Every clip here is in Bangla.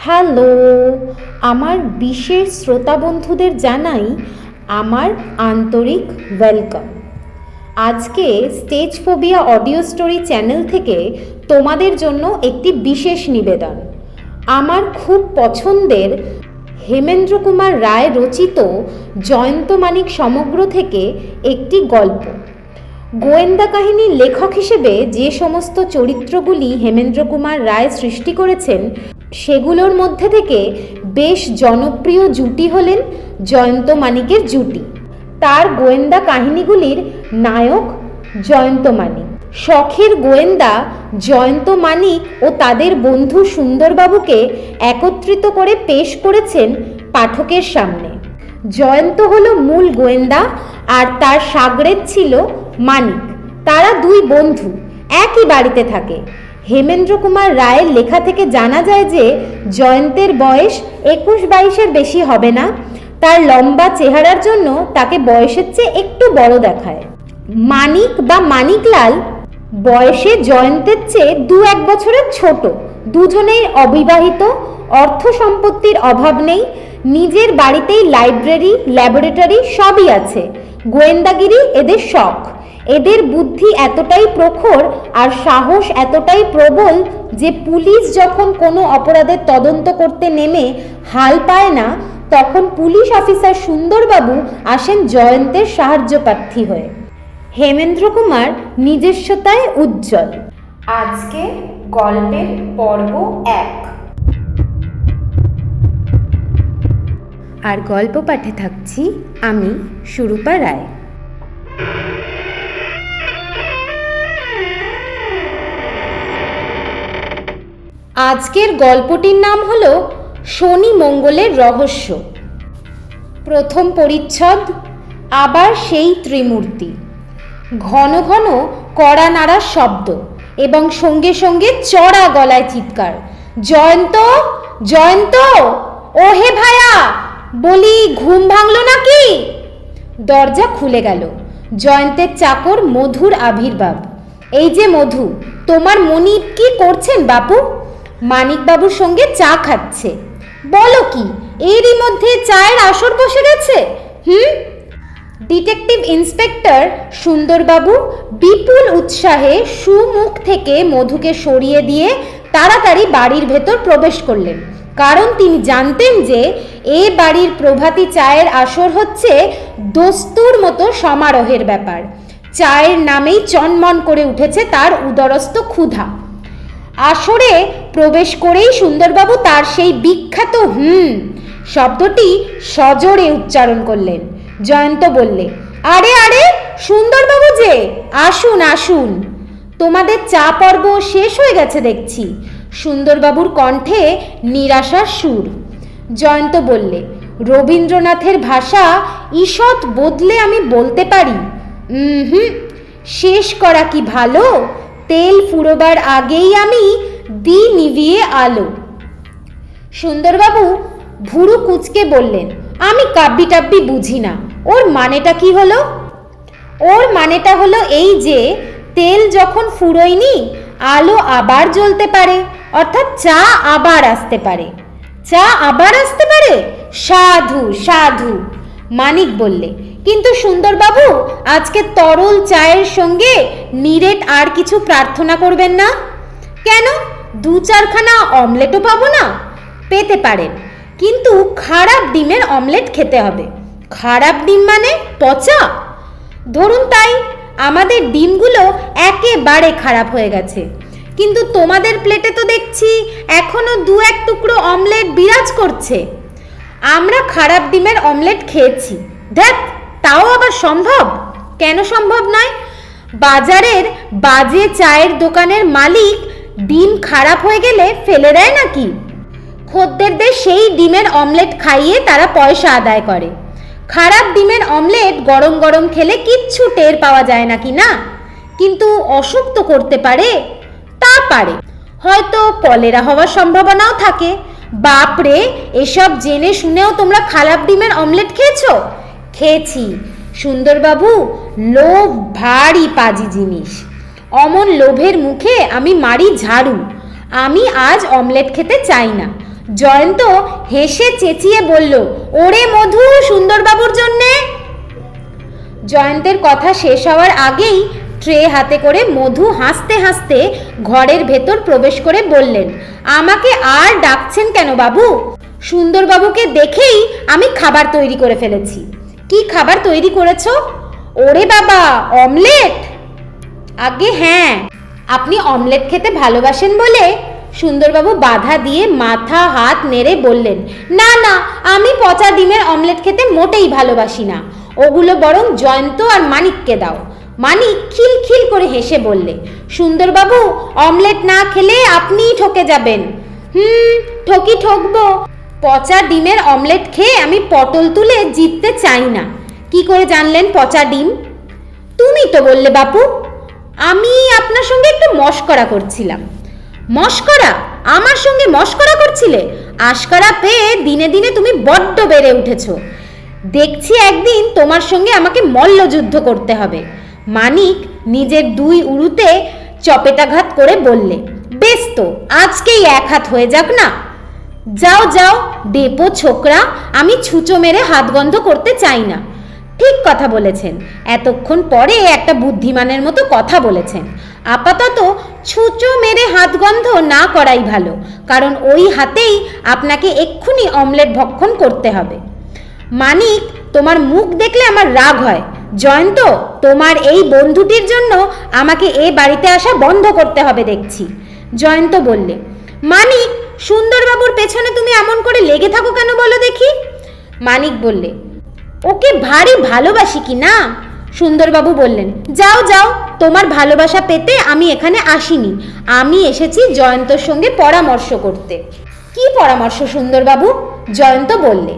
হ্যালো, আমার বিশেষ শ্রোতা বন্ধুদের জানাই আমার আন্তরিক ওয়েলকাম। আজকে stage phobia audio story channel থেকে তোমাদের জন্য একটি বিশেষ নিবেদন। আমার খুব পছন্দের হেমেন্দ্র কুমার রায় রচিত জয়ন্ত মানিক সমগ্র থেকে একটি গল্প। গোয়েন্দা কাহিনীর লেখক হিসেবে যে সমস্ত চরিত্রগুলি হেমেন্দ্র কুমার রায় সৃষ্টি করেছেন সেগুলোর মধ্যে থেকে বেশ জনপ্রিয় জুটি হলেন জয়ন্ত মানিকের জুটি। তার গোয়েন্দা কাহিনীগুলির নায়ক জয়ন্ত মানিক। শখের গোয়েন্দা জয়ন্ত মানিক ও তাদের বন্ধু সুন্দরবাবুকে একত্রিত করে পেশ করেছেন পাঠকের সামনে। জয়ন্ত হলো মূল গোয়েন্দা আর তার সাগরেদ ছিল মানিক। তারা দুই বন্ধু, একই বাড়িতে থাকে। হেমেন্দ্র কুমার রায়ের লেখা থেকে জানা যায় যে জয়ন্তের বয়স 21-22-এর বেশি হবে না। তার লম্বা চেহারার জন্য তাকে বয়সের চেয়ে একটু বড় দেখায়। মানিক বা মানিকলাল বয়সে জয়ন্তের চেয়ে 2-1 বছরের ছোট। দুজনেই অবিবাহিত, অর্থ সম্পত্তির অভাব নেই, নিজের বাড়িতেই লাইব্রেরি, ল্যাবরেটরি সবই আছে। গোয়েন্দাগিরি এদের শখ। এদের বুদ্ধি এতটাই প্রখর আর সাহস এতটাই প্রবল যে পুলিশ যখন কোনো অপরাধের তদন্ত করতে নেমে হাল পায় না, তখন পুলিশ অফিসার সুন্দরবাবু আসেন জয়ন্তের সাহায্য প্রার্থী হয়ে। হেমেন্দ্র কুমার নিজস্বতায় উজ্জ্বল। আজকে গল্পের পর্ব 1। আর গল্প পাঠে থাকছি আমি, সুরূপা রায়। আজকের গল্পটির নাম হলো শনি মঙ্গলের রহস্য। প্রথম পরিচ্ছদ। আবার সেই ত্রিমূর্তি। ঘন ঘন কড়া নাড়ার শব্দ এবং সঙ্গে সঙ্গে চড়া গলায় চিৎকার, জয়ন্ত, জয়ন্ত, ও হে ভায়া, বলি ঘুম ভাঙলো নাকি? দরজা খুলে গেল। জয়ন্তের চাকর মধুর আবির্ভাব। এই যে মধু, তোমার মনিব কি করছেন বাপু? মানিকবাবুর সঙ্গে চা খাচ্ছে। বলো কি, এরই মধ্যে চায়ের আসর বসে গেছে? ডিটেকটিভ ইন্সপেক্টর সুন্দরবাবু বিপুল উৎসাহে সুমুখ থেকে মধুকে সরিয়ে দিয়ে তাড়াতাড়ি বাড়ির ভেতর প্রবেশ করলেন। কারণ তিনি জানতেন যে এ বাড়ির প্রভাতী চায়ের আসর হচ্ছে দস্তুর মতো সমারোহের ব্যাপার। চায়ের নামেই চনমন করে উঠেছে তার উদরস্থ ক্ষুধা। আসরে প্রবেশ করেই সুন্দরবাবু তার সেই বিখ্যাত শব্দটি সজোরে উচ্চারণ করলেন। জয়ন্ত বললে, আরে আরে সুন্দরবাবু যে, আসুন আসুন। তোমাদের চা পর্ব শেষ হয়ে গেছে দেখছি। সুন্দরবাবুর কণ্ঠে নিরাশার সুর। জয়ন্ত বললে, রবীন্দ্রনাথের ভাষা ঈষৎ বদলে আমি বলতে পারি, শেষ করা কি ভালো, তেল ফুরোবার আগেই আমি দি নিভিয়ে আলো। সুন্দরবাবু ভুরু কুঁচকে বললেন, আমি কাব্যি টাব্যি বুঝি না, ওর মানেটা কি হলো? ওর মানেটা হলো এই যে তেল যখন ফুরোয়নি আলো আবার জ্বলতে পারে, অর্থাৎ চা আবার আসতে পারে। চা আবার আসতে পারে? সাধু সাধু। মানিক বললে, কিন্তু সুন্দরবাবু আজকে তরল চায়ের সঙ্গে নিরেট আর কিছু প্রার্থনা করবেন না? কেন, 2-4খানা অমলেটও পাবো না? পেতে পারেন, কিন্তু খারাপ ডিমের অমলেট খেতে হবে। খারাপ ডিম মানে পচা? ধরুন তাই, আমাদের ডিমগুলো একেবারে খারাপ হয়ে গেছে, কিন্তু তোমাদের প্লেটে তো দেখছি এখনো 2-1 টুকরো অমলেট বিরাজ করছে। আমরা খারাপ ডিমের অমলেট খেয়েছি। দেখ, তাও আবার সম্ভব? কেন সম্ভব নয়? বাজারের বাজে চায়ের দোকানের মালিক ডিম খারাপ হয়ে গেলে ফেলে দেয় নাকি? খদ্দেরদের সেই ডিমের অমলেট খাইয়ে তারা পয়সা আদায় করে। খারাপ ডিমের অমলেট গরম গরম খেলে কিচ্ছু টের পাওয়া যায় নাকি না? কিন্তু অসুখ তো করতে পারে। তা পারে, হয়তো কলেরা হওয়ার সম্ভাবনাও থাকে। বাপরে, এসব জেনে শুনেও তোমরা খারাপ ডিমের অমলেট খেয়েছো? খেয়েছি সুন্দরবাবু, লোভ ভারী পাজি জিনিস। অমন লোভের মুখে আমি মারি ঝাড়ু। আমি আজ অমলেট খেতে চাই না। জয়ন্ত হেসে চেঁচিয়ে বলল, ওরে মধু, সুন্দরবাবুর জন্যে। জয়ন্তের কথা শেষ হওয়ার আগেই ট্রে হাতে করে মধু হাসতে হাসতে ঘরের ভেতর প্রবেশ করে বললেন, আমাকে আর ডাকছেন কেন বাবু? সুন্দরবাবুকে দেখেই আমি খাবার তৈরি করে ফেলেছি। কি খাবার তৈরি করেছো? ওরে বাবা, অমলেট? আগে হ্যাঁ, আপনি অমলেট খেতে ভালোবাসেন বলে। সুন্দরবাবু বাধা দিয়ে মাথা হাত নেড়ে বললেন, না না, আমি পচা ডিমের অমলেট খেতে মোটেই ভালোবাসি না, ওগুলো বরং জয়ন্ত আর মানিককে দাও। মানিক খিলখিল করে হেসে বললে, সুন্দরবাবু, অমলেট না খেলে আপনিই ঠকে যাবেন। ঠকবো। পচা ডিমের অমলেট খেয়ে আমি পটল তুলে জিততে চাই না। কি করে জানলেন পচা ডিম? তুমি তো বললে বাপু। আমি আপনার সঙ্গে একটু মশকরা করছিলাম। মশকরা? আমার সঙ্গে মশকরা করছিলে? আশকারা পেয়ে দিনে দিনে তুমি বড্ড বেড়ে উঠেছ। দেখছি একদিন তোমার সঙ্গে আমাকে মল্লযুদ্ধ করতে হবে। মানিক নিজের দুই উরুতে চপেটাঘাত করে বললে, বেশ তো, আজকেই এক হাত হয়ে যাক না। যাও যাও ডেপো ছোকরা, আমি ছুঁচো মেরে হাত গন্ধ করতে চাই না। ঠিক কথা বলেছেন, এতক্ষণ পরে একটা বুদ্ধিমানের মতো কথা বলেছেন। আপাতত ছুঁচো মেরে হাত গন্ধ না করাই ভালো, কারণ ওই হাতেই আপনাকে এক্ষুনি অমলেট ভক্ষণ করতে হবে। মানিক, তোমার মুখ দেখলে আমার রাগ হয়। জয়ন্ত, তোমার এই বন্ধুটির জন্য আমাকে এ বাড়িতে আসা বন্ধ করতে হবে দেখছি। জয়ন্ত বললে, মানিক, সুন্দরবাবুর পেছনে তুমি এমন করে লেগে থাকো কেন বলো দেখি? মানিক বললে, ওকে ভারী ভালোবাসি কি না। সুন্দরবাবু বললেন, যাও যাও, তোমার ভালোবাসা পেতে আমি এখানে আসিনি, আমি এসেছি জয়ন্তর সঙ্গে পরামর্শ করতে। কি পরামর্শ সুন্দরবাবু? জয়ন্ত বললে,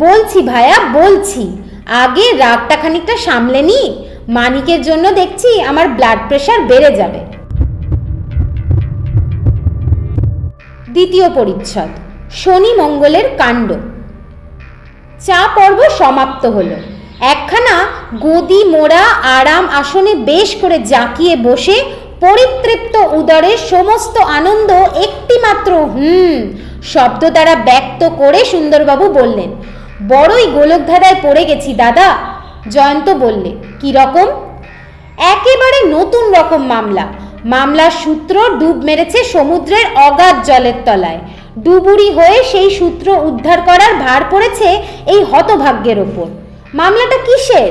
বলছি ভায়া, বলছি, আগে রাগটা খানিকটা সামলে নি। মানিকের জন্য দেখছি আমার ব্লাড প্রেশার বেড়ে যাবে। দ্বিতীয় পরিচ্ছদ, শনি মঙ্গলের কাণ্ড। চা পর্ব সমাপ্ত হলো। একখানা গদি মোড়া আরাম আসনে বেশ করে জাঁকিয়ে বসে পরিতৃপ্ত উদরে সমস্ত আনন্দ একটিমাত্র শব্দ দ্বারা ব্যক্ত করে সুন্দরবাবু বললেন, বড়ই গোলকধাঁধায় পড়ে গেছি দাদা। জয়ন্ত বললে, কি রকম? একেবারে নতুন রকম মামলা। মামলার সূত্র ডুব মেরেছে সমুদ্রের অগাধ জলের তলায়। ডুবুরি হয়ে সেই সূত্র উদ্ধার করার ভার পড়েছে এই হতভাগ্যের ওপর। মামলাটা কিসের?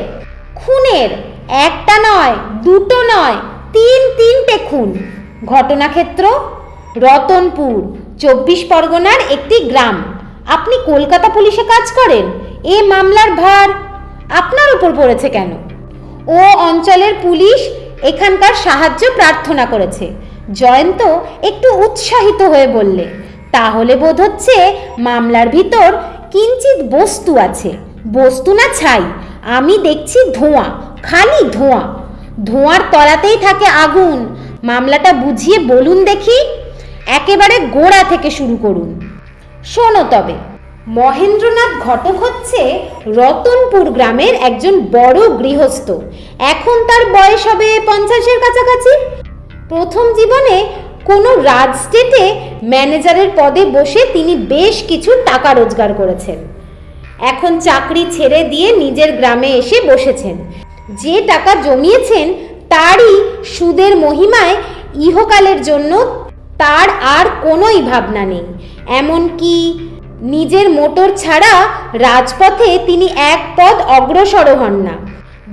খুনের। একটা নয়, দুটো নয়, তিনটে খুন। ঘটনাক্ষেত্র রতনপুর, 24 পরগনার একটি গ্রাম। আপনি কলকাতা পুলিশে কাজ করেন, এ মামলার ভার আপনার উপর পড়েছে কেন? ও অঞ্চলের পুলিশ এখানকার সাহায্য প্রার্থনা করেছে। জয়ন্ত একটু উৎসাহিত হয়ে বললে, তাহলে বোধ হচ্ছে মামলার ভিতর কিঞ্চিত বস্তু আছে। বস্তু না ছাই, আমি দেখছি ধোঁয়া, খালি ধোঁয়া। ধোঁয়ার তলাতেই থাকে আগুন। মামলাটা বুঝিয়ে বলুন দেখি। একেবারে গোড়া থেকে শুরু করুন। শোনো তবে। মহেন্দ্রনাথ ঘটক হচ্ছে রতনপুর গ্রামের একজন বড় গৃহস্থ। এখন তার বয়স হবে 50-এর কাছাকাছি। প্রথম জীবনে কোনো রাজ স্টেটে ম্যানেজারের পদে বসে তিনি বেশ কিছু টাকা রোজগার করেছেন। এখন চাকরি ছেড়ে দিয়ে নিজের গ্রামে এসে বসেছেন। যে টাকা জমিয়েছেন তারই সুদের মহিমায় ইহকালের জন্য তার আর কোনোই ভাবনা নেই। এমনকি নিজের মোটর ছাড়া রাজপথে তিনি এক পদ অগ্রসর হন না।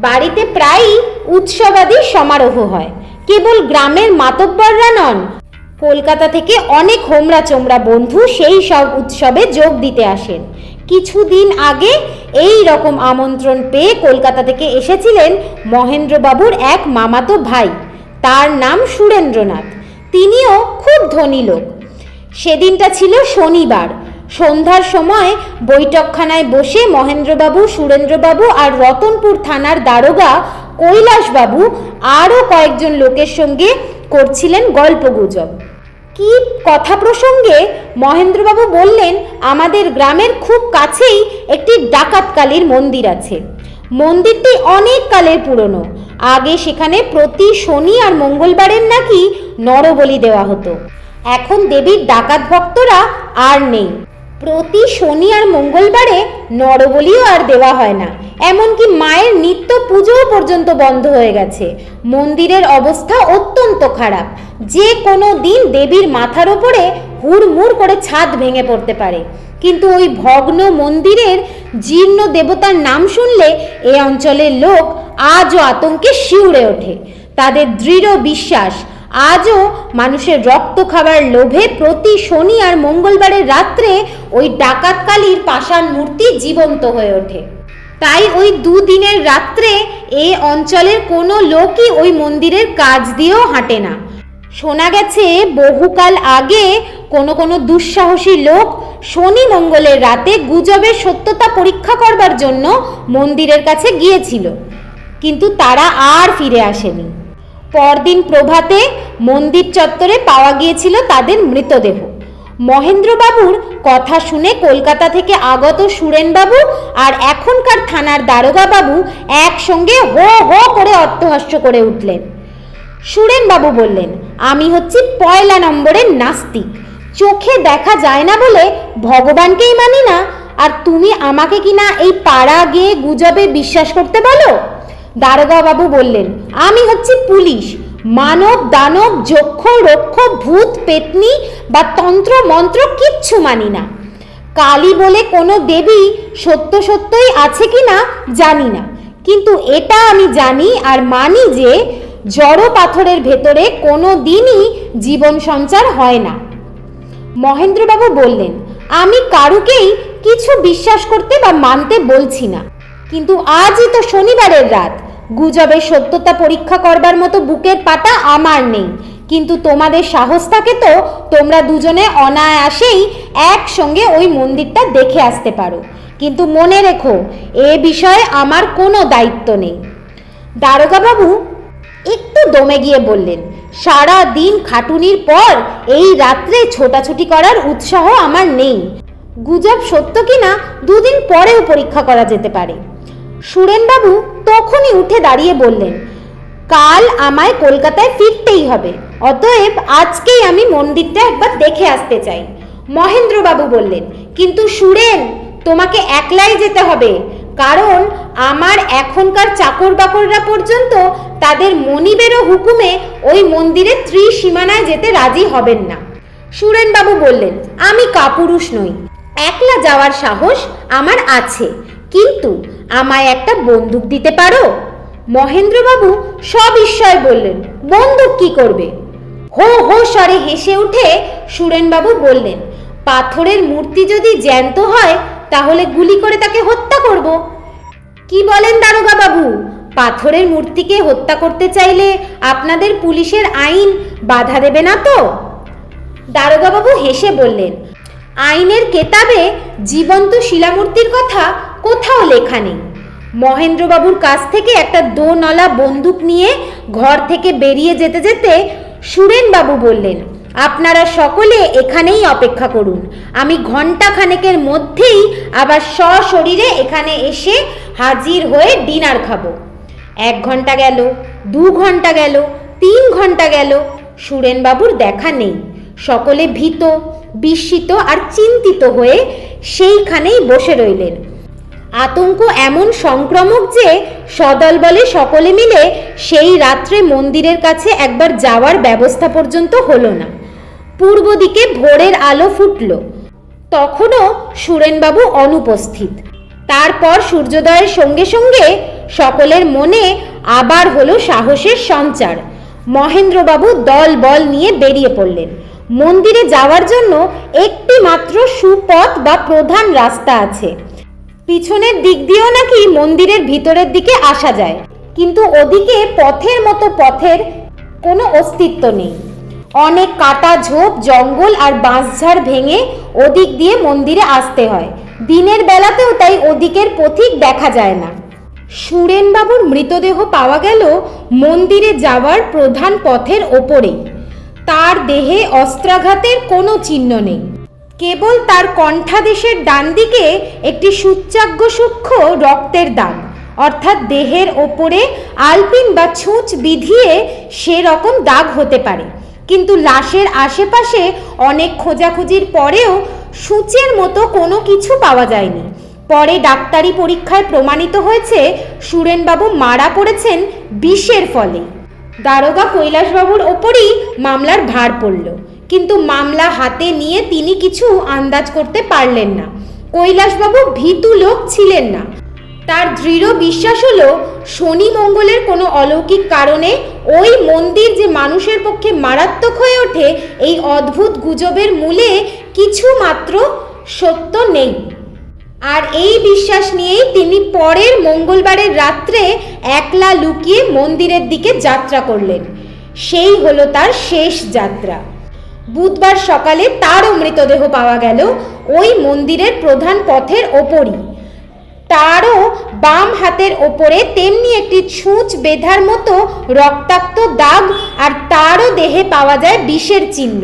বাড়িতে প্রায়ই উৎসবাদী সমারোহ হয়। কেবল গ্রামের মাতব্বররা নন, কলকাতা থেকে অনেক হোমরা চোমরা বন্ধু সেই সব উৎসবে যোগ দিতে আসেন। কিছুদিন আগে এই রকম আমন্ত্রণ পেয়ে কলকাতা থেকে এসেছিলেন মহেন্দ্রবাবুর এক মামাতো ভাই, তার নাম সুরেন্দ্রনাথ। তিনিও খুব ধনী লোক। সেদিনটা ছিল শনিবার। সন্ধ্যার সময় বৈঠকখানায় বসে মহেন্দ্রবাবু, সুরেন্দ্রবাবু আর রতনপুর থানার দারোগা কৈলাসবাবু আরও কয়েকজন লোকের সঙ্গে করছিলেন গল্পগুজব। কি কথা প্রসঙ্গে মহেন্দ্রবাবু বললেন, আমাদের গ্রামের খুব কাছেই একটি ডাকাতকালীর মন্দির আছে। মন্দিরটি অনেক কালের পুরনো। আগে সেখানে প্রতি শনি আর মঙ্গলবারের নাকি নরবলি দেওয়া হতো। এখন দেবীর ডাকাত ভক্তরা আর নেই। প্রতি শনি আর মঙ্গলবারে নরবলিও আর দেওয়া হয় না, এমনকি মায়ের নিত্য পুজোও পর্যন্ত বন্ধ হয়ে গেছে। মন্দিরের অবস্থা অত্যন্ত খারাপ। যে কোনো দিন দেবীর মাথার ওপরে হুড়মুড় করে ছাদ ভেঙে পড়তে পারে। কিন্তু ওই ভগ্ন মন্দিরের জীর্ণ দেবতার নাম শুনলে এ অঞ্চলের লোক আজও আতঙ্কে শিউরে ওঠে। তাদের দৃঢ় বিশ্বাস আজও মানুষের রক্ত খাবার লোভে প্রতি শনি আর মঙ্গলবারের রাত্রে ওই ডাকাত কালীর পাষাণ মূর্তি জীবন্ত হয়ে ওঠে। তাই ওই দুদিনের রাত্রে এ অঞ্চলের কোনো লোকই ওই মন্দিরের কাজ দিয়েও হাঁটে না। শোনা গেছে বহুকাল আগে কোনো দুঃসাহসী লোক শনি মঙ্গলের রাতে গুজবের সত্যতা পরীক্ষা করবার জন্য মন্দিরের কাছে গিয়েছিল, কিন্তু তারা আর ফিরে আসেনি। পরদিন প্রভাতে মন্দির চত্বরে পাওয়া গিয়েছিল তাদের মৃতদেহ। মহেন্দ্রবাবুর কথা শুনে কলকাতা থেকে আগত সুরেনবাবু আর এখনকার থানার দারোগা বাবু একসঙ্গে হো হো করে অট্টহাস্য করে উঠলেন। সুরেনবাবু বললেন, আমি হচ্ছি পয়লা নম্বরের নাস্তিক, চোখে দেখা যায় না বলে ভগবানকেই মানি না, আর তুমি আমাকে কিনা এই পাড়া গিয়ে গুজবে বিশ্বাস করতে বলো? দারোগা বাবু বললেন, আমি হচ্ছি পুলিশ, মানব দানব যক্ষ রক্ষ ভূত পেতনি বা তন্ত্র মন্ত্র কিচ্ছু মানি না। কালী বলে কোনো দেবী সত্য সত্যই আছে কিনা জানি না, কিন্তু এটা আমি জানি আর মানি যে জড় পাথরের ভেতরে কোনো দিনই জীবন সঞ্চার হয় না। মহেন্দ্রবাবু বললেন, আমি কারুকেই কিছু বিশ্বাস করতে বা মানতে বলছি না, কিন্তু আজই তো শনিবারের রাত, গুজবের সত্যতা পরীক্ষা করবার মতো বুকের পাটা আমার নেই, কিন্তু তোমাদের সাহস থাকে তো তোমরা দুজনে অনায়াসেই একসঙ্গে ওই মন্দিরটা দেখে আসতে পারো, কিন্তু মনে রেখো এ বিষয়ে আমার কোনো দায়িত্ব নেই। দারোগা বাবু একটু দমে গিয়ে বললেন, সারা দিন খাটুনির পর এই রাত্রে ছোটাছুটি করার উৎসাহ আমার নেই। গুজব সত্য কিনা দুদিন পরেও পরীক্ষা করা যেতে পারে। সুরেনবাবু তখনই উঠে দাঁড়িয়ে বললেন, কাল আমায় কলকাতায় ফিরতেই হবে, অতএব আজকেই আমি মন্দিরটা একবার দেখে আসতে চাই। মহেন্দ্রবাবু বললেন, কিন্তু সুরেন, তোমাকে একলাই যেতে হবে, কারণ আমার এখনকার চাকর বাকররা পর্যন্ত তাদের মনিবেরও হুকুমে ওই মন্দিরে ত্রিসীমানায় যেতে রাজি হবেন না। সুরেনবাবু বললেন, আমি কাপুরুষ নই, একলা যাওয়ার সাহস আমার আছে, কিন্তু আমায় একটা বন্দুক দিতে পারো? মহেন্দ্রবাবু সবিস্ময়ে বললেন, বন্দুক কি করবে? হো হো স্বরে হেসে উঠে সুরেনবাবু বললেন, পাথরের মূর্তি যদি জ্যান্ত হয় তাহলে গুলি করে তাকে হত্যা করব। কি বলেন দারোগা বাবু, পাথরের মূর্তিকে হত্যা করতে চাইলে আপনাদের পুলিশের আইন বাধা দেবে না তো? দারোগা বাবু হেসে বললেন, আইনের কেতাবে জীবন্ত শিলামূর্তির কথা কোথাও লেখা নেই। মহেন্দ্রবাবুর কাছ থেকে একটা দোনলা বন্দুক নিয়ে ঘর থেকে বেরিয়ে যেতে যেতে সুরেনবাবু বললেন, আপনারা সকলে এখানেই অপেক্ষা করুন, আমি ঘন্টা খানেকের মধ্যেই আবার সশরীরে এখানে এসে হাজির হয়ে ডিনার খাবো। 1 ঘন্টা গেল, 2 ঘন্টা গেল, 3 ঘন্টা গেল, সুরেনবাবুর দেখা নেই। সকলে ভীত, বিস্মিত আর চিন্তিত হয়ে সেইখানেই বসে রইলেন। আতঙ্ক এমন সংক্রমক যে সদলবলে সকলে মিলে সেই রাত্রে মন্দিরের কাছে একবার যাওয়ার ব্যবস্থা পর্যন্ত হলো না। পূর্ব দিকে ভোরের আলো ফুটল, তখনও সুরেনবাবু অনুপস্থিত। তারপর সূর্যোদয়ের সঙ্গে সঙ্গে সকলের মনে আবার হলো সাহসের সঞ্চার। মহেন্দ্রবাবু দল বল নিয়ে বেরিয়ে পড়লেন। মন্দিরে যাওয়ার জন্য একটি মাত্র সুপথ বা প্রধান রাস্তা আছে। পিছনের দিক দিয়েও নাকি মন্দিরের ভিতরের দিকে আসা যায়, কিন্তু ওদিকে পথের মতো পথের কোনো অস্তিত্ব নেই। অনেক কাটা ঝোপ জঙ্গল আর বাঁশঝাড় ভেঙে ওদিক দিয়ে মন্দিরে আসতে হয়। দিনের বেলাতেও তাই ওদিকের পথিক দেখা যায় না। সুরেনবাবুর মৃতদেহ পাওয়া গেল মন্দিরে যাওয়ার প্রধান পথের ওপরেই। তার দেহে অস্ত্রাঘাতের কোনো চিহ্ন নেই, কেবল তার কণ্ঠাদেশের ডান দিকে একটি সুচ্চাগ্য সূক্ষ্ম রক্তের দাগ, অর্থাৎ দেহের ওপরে আলপিন বা ছুঁচ বিধিয়ে সেরকম দাগ হতে পারে। কিন্তু লাশের আশেপাশে অনেক খোঁজাখুঁজির পরেও সূচের মতো কোনো কিছু পাওয়া যায়নি। পরে ডাক্তারি পরীক্ষায় প্রমাণিত হয়েছে সুরেনবাবু মারা পড়েছেন বিষের ফলে। দারোগা কৈলাসবাবুর ওপরই মামলার ভার পড়ল, কিন্তু মামলা হাতে নিয়ে তিনি কিছু আন্দাজ করতে পারলেন না। কৈলাসবাবু ভীতু লোক ছিলেন না। তার দৃঢ় বিশ্বাস হলো শনি মঙ্গলের কোনো অলৌকিক কারণে ওই মন্দির যে মানুষের পক্ষে মারাত্মক হয়ে ওঠে, এই অদ্ভুত গুজবের মূলে কিছু মাত্র সত্য নেই। আর এই বিশ্বাস নিয়েই তিনি পরের মঙ্গলবারের রাত্রে একলা লুকিয়ে মন্দিরের দিকে যাত্রা করলেন। সেই হলো তার শেষ যাত্রা। বুধবার সকালে তারও মৃতদেহ পাওয়া গেল ওই মন্দিরের প্রধান পথের ওপরই। তারও বাম হাতের ওপরে তেমনি একটি ছুঁচ বেঁধার মতো রক্তাক্ত দাগ, আর তারও দেহে পাওয়া যায় বিষের চিহ্ন।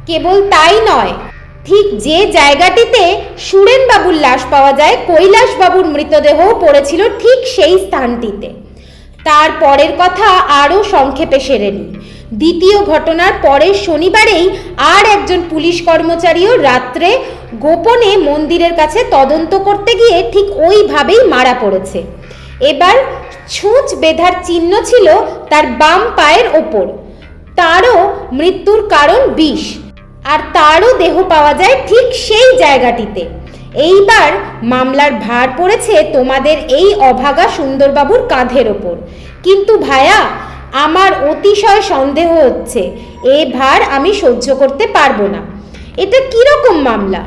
কেবল তাই নয়, ঠিক যে জায়গাটিতে সুরেনবাবুর লাশ পাওয়া যায়, কৈলাসবাবুর মৃতদেহও পড়েছিল ঠিক সেই স্থানটিতে। তার পরের কথা আরও সংক্ষেপে সেরে নিই। দ্বিতীয় ঘটনার পরের শনিবারেই আর একজন পুলিশ কর্মচারীও রাত্রে গোপনে মন্দিরের কাছে তদন্ত করতে গিয়ে ঠিক ওইভাবেই মারা পড়েছে। এবার ছুঁচ বেঁধার চিহ্ন ছিল তার বাম পায়ের ওপর। তারও মৃত্যুর কারণ বিষ, আর তারও দেহ পাওয়া যায় ঠিক সেই জায়গাটিতে। এইবার মামলার ভার পড়েছে তোমাদের এই অভাগা সুন্দরবাবুর কাঁধের ওপর। কিন্তু ভায়া, আমার অতিশয় সন্দেহ হচ্ছে এ ভার আমি সহ্য করতে পারবো না। এটা কিরকম মামলা?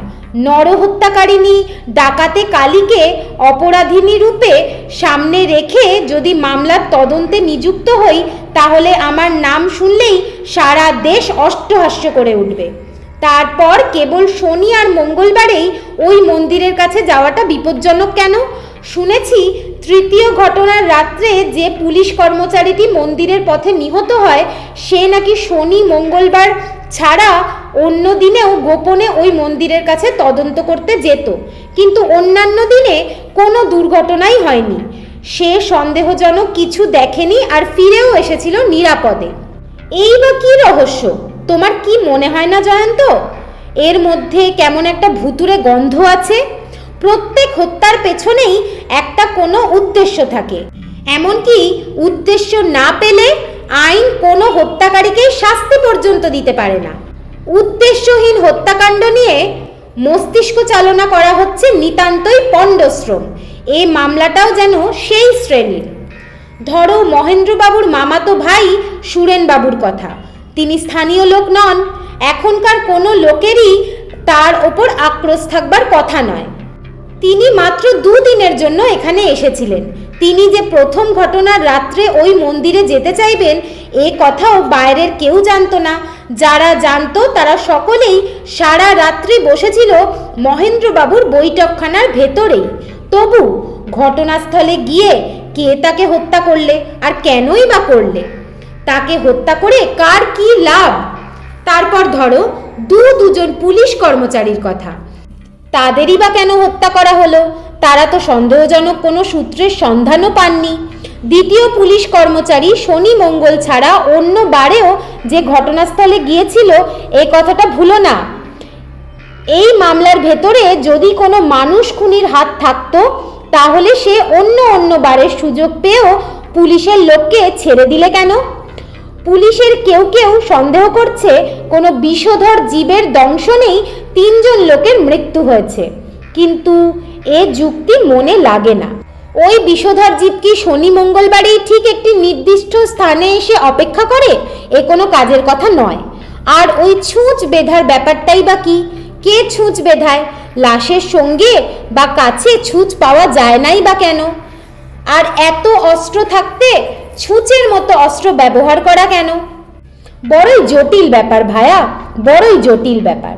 নরহত্যাকারিণী ডাকাতে কালীকে অপরাধিনী রূপে সামনে রেখে যদি মামলার তদন্তে নিযুক্ত হই, তাহলে আমার নাম শুনলেই সারা দেশ অষ্টহাস্য করে উঠবে। তারপর কেবল শনি আর মঙ্গলবারেই ওই মন্দিরের কাছে যাওয়াটা বিপজ্জনক কেন? শুনেছি তৃতীয় ঘটনার রাত্রে যে পুলিশ কর্মচারীটি মন্দিরের পথে নিহত হয়, সে নাকি শনি মঙ্গলবার ছাড়া অন্য দিনেও গোপনে ওই মন্দিরের কাছে তদন্ত করতে যেত, কিন্তু অন্যান্য দিনে কোনো দুর্ঘটনাই হয়নি। সে সন্দেহজনক কিছু দেখেনি আর ফিরেও এসেছিল নিরাপদে। এই বা কি রহস্য? তোমার কি মনে হয় না জয়ন্ত, এর মধ্যে কেমন একটা ভুতুরে গন্ধ আছে? প্রত্যেক হত্যার পেছনেই একটা কোনো উদ্দেশ্য থাকে। এমনকি উদ্দেশ্য না পেলে আইন কোনো হত্যাকারীকে শাস্তি পর্যন্ত দিতে পারে না। উদ্দেশ্যহীন হত্যাকাণ্ড নিয়ে মস্তিষ্ক চালনা করা হচ্ছে নিতান্তই পণ্ডশ্রম। এই মামলাটাও যেন সেই শ্রেণীর। ধরো মহেন্দ্রবাবুর মামাতো ভাই সুরেনবাবুর কথা। তিনি স্থানীয় লোক নন, এখনকার কোনো লোকেরই তার ওপর আক্রোশ থাকবার কথা নয়। তিনি মাত্র দুদিনের জন্য এখানে এসেছিলেন। তিনি যে প্রথম ঘটনার রাত্রে ওই মন্দিরে যেতে চাইবেন, এ কথাও বাইরের কেউ জানতো না। যারা জানতো তারা সকলেই সারা রাত্রি বসেছিল মহেন্দ্রবাবুর বৈঠকখানার ভেতরেই। তবু ঘটনাস্থলে গিয়ে কে তাকে হত্যা করলে, আর কেনই বা করলে? তাকে হত্যা করে কার কি লাভ? তারপর ধরো দুজন পুলিশ কর্মচারীর কথা, তাদেরই বা কেন হত্যা করা হলো? তারা তো সন্দেহজনক কোনো সূত্রের সন্ধানও পাননি। দ্বিতীয় পুলিশ কর্মচারী শনি মঙ্গল ছাড়া অন্য বারেও যে ঘটনাস্থলে গিয়েছিল, এই কথাটা ভুলো না। এই মামলার ভেতরে যদি কোনো মানুষ খুনির হাত থাকতো, তাহলে সে অন্য বারের সুযোগ পেয়েও পুলিশের লোককে ছেড়ে দিলে কেন? পুলিশের কেউ সন্দেহ করছে কোনো বিষধর জীবের দংশনেই 3 জন লোকের মৃত্যু হয়েছে, কিন্তু এ যুক্তি মনে লাগে না। ওই বিষধর জীব কি শনি মঙ্গলবারেই ঠিক একটি নির্দিষ্ট স্থানে এসে অপেক্ষা করে? এ কোনো কাজের কথা নয়। আর ওই ছুঁচ বেঁধার ব্যাপারটাই বা কি? কে ছুঁচ বেঁধায়? লাশের সঙ্গে বা কাছে ছুঁচ পাওয়া যায় নাই বা কেন? আর এত অস্ত্র থাকতে ছুঁচের মতো অস্ত্র ব্যবহার করা কেন? বড়ই জটিল ব্যাপার ভায়া, বড়ই জটিল ব্যাপার।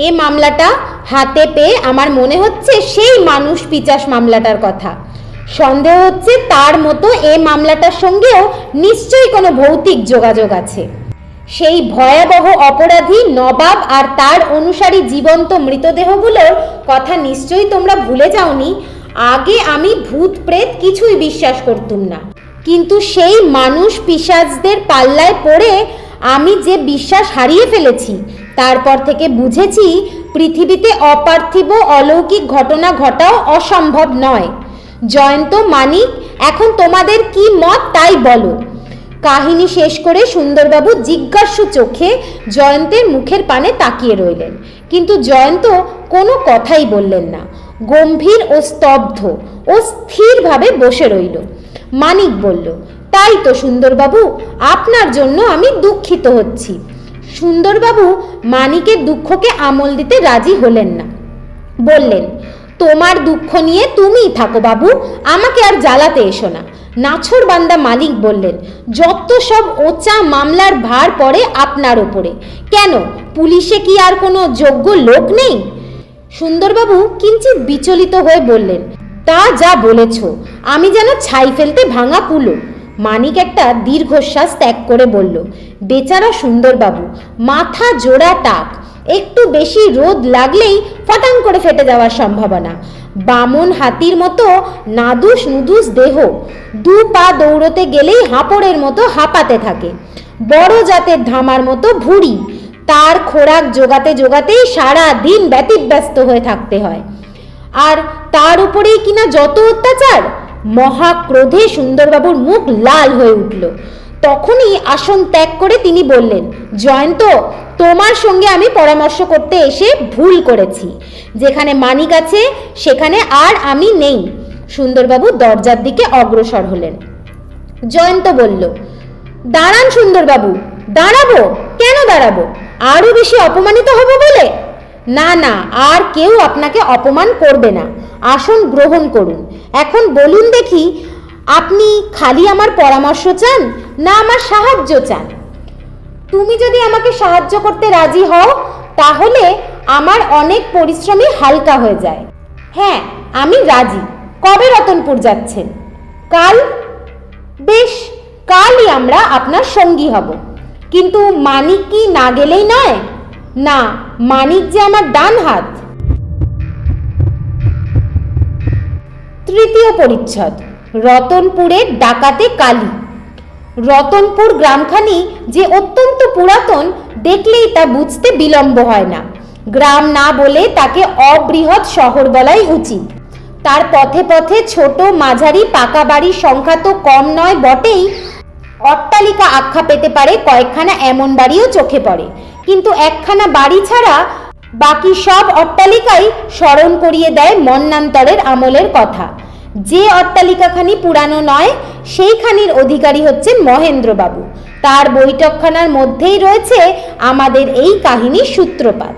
এ মামলাটা হাতে পেয়ে আমার মনে হচ্ছে সেই মানুষ পিচাস মামলাটার কথা। সন্দেহ হচ্ছে তার মতো এ মামলাটার সঙ্গেও নিশ্চয়ই কোনো ভৌতিক যোগাযোগ আছে। সেই ভয়াবহ অপরাধী নবাব আর তার অনুসারী জীবন্ত মৃতদেহগুলোর কথা নিশ্চয়ই তোমরা ভুলে যাওনি। আগে আমি ভূত প্রেত কিছুই বিশ্বাস করতুম না, কিন্তু সেই মানুষ পিশাচদের পাল্লায় পড়ে আমি যে বিশ্বাস হারিয়ে ফেলেছি, তারপর থেকে বুঝেছি পৃথিবীতে অপার্থিব অলৌকিক ঘটনা ঘটাও অসম্ভব নয়। জয়ন্ত, মানিক, এখন তোমাদের কি মত তাই বলো। কাহিনী শেষ করে সুন্দরবাবু জিজ্ঞাসু চোখে জয়ন্তের মুখের পানে তাকিয়ে রইলেন, কিন্তু জয়ন্ত কোনো কথাই বললেন না। গম্ভীর ও স্তব্ধ ও স্থিরভাবে বসে রইল। মানিক বলল, তাই তো সুন্দরবাবু, আপনার জন্য আমি দুঃখিত হচ্ছি। সুন্দরবাবু মানিকের দুঃখকে আমল দিতে রাজি হলেন না। বললেন, তোমার দুঃখ নিয়ে তুমিই থাকো বাবু, আমাকে আর জ্বালাতে এসো না। নাছোড়বান্দা মালিক বললেন, যত সব ওচা মামলার ভার পড়ে আপনার ওপরে। কেন, পুলিশে কি আর কোনো যোগ্য লোক নেই? সুন্দরবাবু কিঞ্চিত বিচলিত হয়ে বললেন, তা যা বলেছ, আমি যেন ছাই ফেলতে ভাঙা কুলো। মানিক একটা দীর্ঘশ্বাস ত্যাগ করে বলল, বেচারা সুন্দরবাবু, মাথা জোড়া টাক, একটু বেশি রোদ লাগলেই ফটাং করে ফেটে যাওয়ার সম্ভাবনা। বামন হাতির মতো নাদুস নুদুস দেহ, দু পা দৌড়তে গেলেই হাঁপড়ের মতো হাঁপাতে থাকে। বড় জাতের ধামার মতো ভুঁড়ি, তার খোরাক জোগাতে জোগাতেই সারা দিন ব্যতিব্যস্ত হয়ে থাকতে হয়। আর তার উপরেই কিনা যত অত্যাচার। মহাক্রোধে সুন্দরবাবুর মুখ লাল হয়ে উঠল। তখনই আসন ত্যাগ করে তিনি বললেন, জয়ন্ত, তোমার সঙ্গে আমি পরামর্শ করতে এসে ভুল করেছি। যেখানে মানিক আছে সেখানে আর আমি নেই। সুন্দরবাবু দরজার দিকে অগ্রসর হলেন। জয়ন্ত বলল, দাঁড়ান সুন্দরবাবু। দাঁড়াবো? কেন দাঁড়াবো? আরো বেশি অপমানিত হব বলে? না না, আর কেউ আপনাকে অপমান করবে না। আসন গ্রহণ করুন। এখন বলুন দেখি, আপনি খালি আমার পরামর্শ চান না আমার সাহায্য চান? তুমি যদি আমাকে সাহায্য করতে রাজি হও, তাহলে আমার অনেক পরিশ্রমই হালকা হয়ে যায়। হ্যাঁ, আমি রাজি। কবে রতনপুর যাচ্ছেন? কাল। বেশ, কালই আমরা আপনার সঙ্গী হব। কিন্তু মানিক কি না গেলেই নয়? না, মানিক যে আমার ডান হাত। তৃতীয় পরিচ্ছদ, রতনপুরের ডাকাতে কালী। রতনপুর গ্রামখানি যে অত্যন্ত পুরাতন, দেখলেই তা বুঝতে বিলম্ব হয় না। গ্রাম না বলে তাকে অবৃহৎ শহর বলাই উচিত। তার পথে পথে ছোট মাঝারি পাকা বাড়ির সংখ্যা তো কম নয় বটেই, অট্টালিকা আখ্যা পেতে পারে কয়েকখানা এমন বাড়িও চোখে পড়ে। কিন্তু একখানা বাড়ি ছাড়া বাকি সব অট্টালিকাই স্মরণ করিয়ে দেয় মন্নান্তরের আমলের কথা। যে অট্টালিকাখানি পুরানো নয়, সেইখানির অধিকারী হচ্ছেন মহেন্দ্রবাবু। তার বৈঠকখানার মধ্যেই রয়েছে আমাদের এই কাহিনীর সূত্রপাত।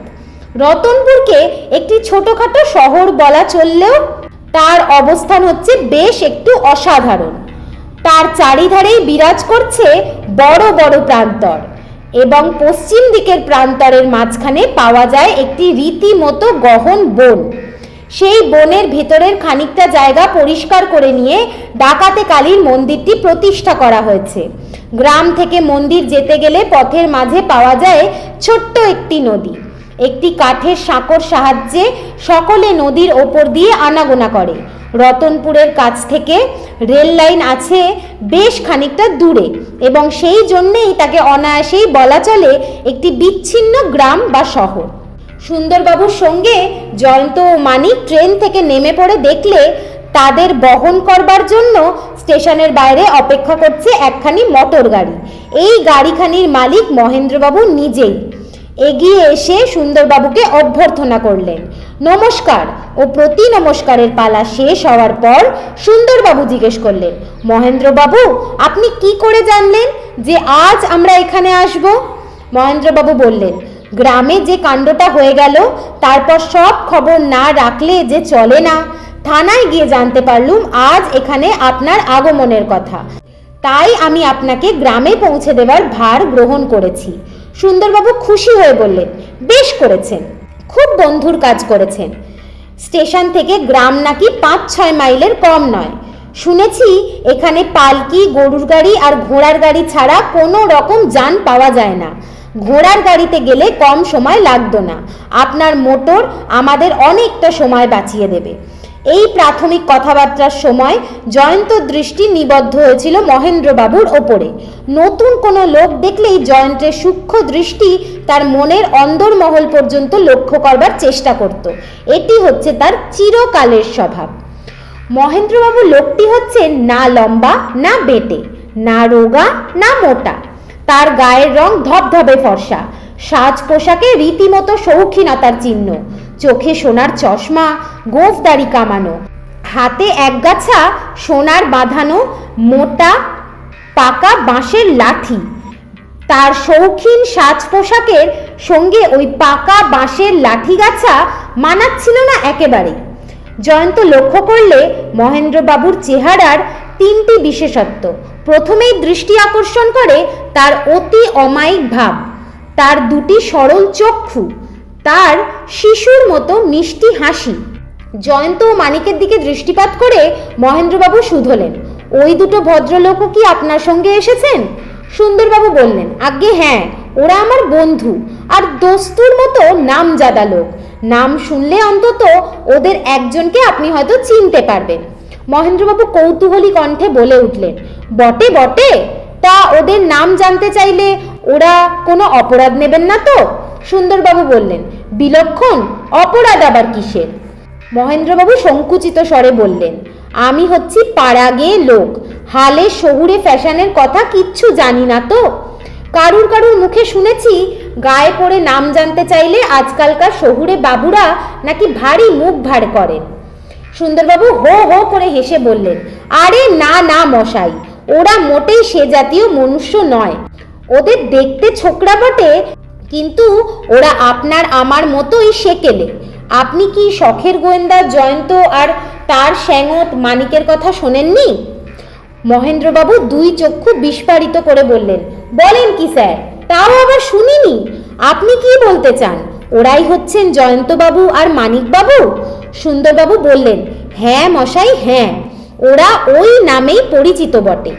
রতনপুরকে একটি ছোটখাটো শহর বলা চললেও তার অবস্থান হচ্ছে বেশ একটু অসাধারণ। তার চারিধারেই বিরাজ করছে বড় বড় প্রান্তর, এবং পশ্চিম দিকের প্রান্তরের মাঝখানে পাওয়া যায় একটি রীতিমতো গহন বন। সেই বনের ভেতরের খানিকটা জায়গা পরিষ্কার করে নিয়ে ডাকাতে কালীর মন্দিরটি প্রতিষ্ঠা করা হয়েছে। গ্রাম থেকে মন্দির যেতে গেলে পথের মাঝে পাওয়া যায় ছোট্ট একটি নদী। একটি কাঠের সাঁকোর সাহায্যে সকলে নদীর ওপর দিয়ে আনাগোনা করে। রতনপুরের কাছ থেকে রেল লাইন আছে বেশ খানিকটা দূরে, এবং সেই জন্যেই তাকে অনায়াসেই বলা চলে একটি বিচ্ছিন্ন গ্রাম বা শহর। সুন্দরবাবুর সঙ্গে জয়ন্ত ও মানিক ট্রেন থেকে নেমে পড়ে দেখলে তাদের বহন করবার জন্য স্টেশনের বাইরে অপেক্ষা করছে একখানি মোটর গাড়ি। এই গাড়িখানির মালিক মহেন্দ্রবাবু নিজেই। এগিয়ে এসে সুন্দরবাবুকে অভ্যর্থনা করলেন। নমস্কার ও প্রতি নমস্কারের পালা শেষ হওয়ার পর সুন্দরবাবু জিজ্ঞেস করলেন, মহেন্দ্রবাবু, আপনি কি করে জানলেন যে আজ আমরা এখানে আসব? মহেন্দ্রবাবু বললেন, গ্রামে যে কাণ্ডটা হয়ে গেল তারপর সব খবর না রাখলে যে চলে না। থানায় গিয়ে জানতে পারলুম আজ এখানে আপনার আগমনের কথা, তাই আমি আপনাকে গ্রামে পৌঁছে দেওয়ার ভার গ্রহণ করেছি। সুন্দরবাবু খুশি হয়ে বললেন, বেশ করেছেন, খুব বন্ধুর কাজ করেছেন। স্টেশন থেকে গ্রাম নাকি 5-6 মাইলের কম নয়। শুনেছি এখানে পালকি, গরুর গাড়ি আর ঘোড়ার গাড়ি ছাড়া কোনো রকম যান পাওয়া যায় না। ঘোড়ার গাড়িতে গেলে কম সময় লাগতো না। আপনার মোটর আমাদের অনেকটা সময় বাঁচিয়ে দেবে। এই প্রাথমিক কথাবার্তার সময় জয়ন্তর দৃষ্টি নিবদ্ধ হয়েছিল মহেন্দ্রবাবুর ওপরে। নতুন কোনো লোক দেখলেই জয়ন্তের সূক্ষ্ম দৃষ্টি তার মনের অন্দরমহল পর্যন্ত লক্ষ্য করবার চেষ্টা করত। এটি হচ্ছে তার চিরকালের স্বভাব। মহেন্দ্রবাবু লোকটি হচ্ছে না লম্বা না বেঁটে, না রোগা না মোটা। তার গায়ের রং ধবধবে ফর্সা, সাজ পোশাকে রীতিমতো শৌখিনতার চিহ্ন, চোখে সোনার চশমা, গোঁফদাড়ি কামানো, হাতে একগাছা সোনার বাঁধানো মোটা পাকা বাঁশের লাঠি। তার শৌখিন সাজ পোশাকের সঙ্গে ওই পাকা বাঁশের লাঠি গাছা মানাচ্ছিল না একেবারে। জয়ন্ত লক্ষ্য করলে মহেন্দ্রবাবুর চেহারার তিনটি বিশেষত্ব প্রথমেই দৃষ্টি আকর্ষণ করে। তার অতি অমায়িক ভাব, তার দুটি সরল চক্ষু, তার শিশুর মতো মিষ্টি হাসি। জয়ন্ত ও মানিকের দিকে দৃষ্টিপাত করে মহেন্দ্রবাবু শুধলেন, ওই দুটো ভদ্রলোকও কি আপনার সঙ্গে এসেছেন? সুন্দরবাবু বললেন, আজ্ঞে হ্যাঁ, ওরা আমার বন্ধু আর দস্তুর মতো নামজাদা লোক। নাম শুনলে অন্তত ওদের একজনকে আপনি হয়তো চিনতে পারবেন। মহেন্দ্রবাবু কৌতূহলী কণ্ঠে বলে উঠলেন, বটে বটে, তা ওদের নাম জানতে চাইলে ওরা কোনো অপরাধ নেবেন না তো? সুন্দরবাবু বললেন, বিলক্ষণ, অপরাধ আবার কিসের? মহেন্দ্রবাবু সংকুচিত স্বরে বললেন, আমি হচ্ছি পাড়া গেয়ে লোক, হালে শহুরে ফ্যাশনের কথা কিচ্ছু জানি না তো। কারুর কারুর মুখে শুনেছি গায়ে পড়ে নাম জানতে চাইলে আজকালকার শহুরে বাবুরা নাকি ভারী মুখ ভার করেন। সুন্দরবাবু হো হো করে হেসে বললেন, আরে না না মশাই, ওরা মোটেই সে জাতীয় মনুষ্য নয়। ওদের দেখতে ছোকরা বটে, কিন্তু ওরা আপনার আমার মতোই সেকেলে। আপনি কি শখের গোয়েন্দা জয়ন্ত আর তার স্যাঙত মানিকের কথা শোনেননি? মহেন্দ্রবাবু দুই চক্ষু বিস্ফারিত করে বললেন, বলেন কি স্যার, তাও আবার শুনিনি। আপনি কি বলতে চান? ওরাই হচ্ছেন জয়ন্তবাবু আর মানিকবাবু? সুন্দরবাবু বললেন, হ্যাঁ মশাই হ্যাঁ, ওরা ওই নামেই পরিচিত বটে।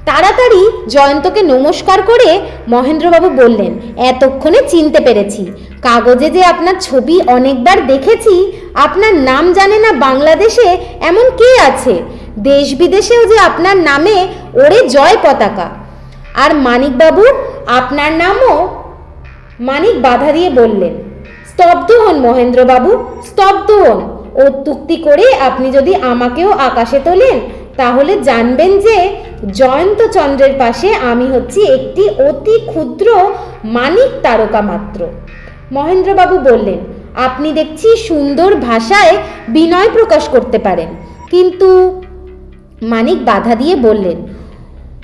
তাড়াতাড়ি জয়ন্তকে নমস্কার করে মহেন্দ্রবাবু বললেন, এতক্ষণে চিনতে পেরেছি। কাগজে যে আপনার ছবি অনেকবার দেখেছি, আপনার নাম জানে না বাংলাদেশে এমন কে আছে? দেশ বিদেশেও যে আপনার নামে ওরে জয় পতাকা। আর মানিকবাবু, আপনার নামও? মানিক বাধা দিয়ে বললেন, স্তব্ধ হন মহেন্দ্রবাবু, স্তব্ধ হন। অত্যুক্তি করে আপনি যদি আমাকেও আকাশে তোলেন, তাহলে জানবেন যে জয়ন্ত চন্দ্রের পাশে আমি হচ্ছি একটি অতি ক্ষুদ্র মানিক তারকা মাত্র। মহেন্দ্রবাবু বললেন, আপনি দেখছি সুন্দর ভাষায় বিনয় প্রকাশ করতে পারেন, কিন্তু। মানিক বাধা দিয়ে বললেন,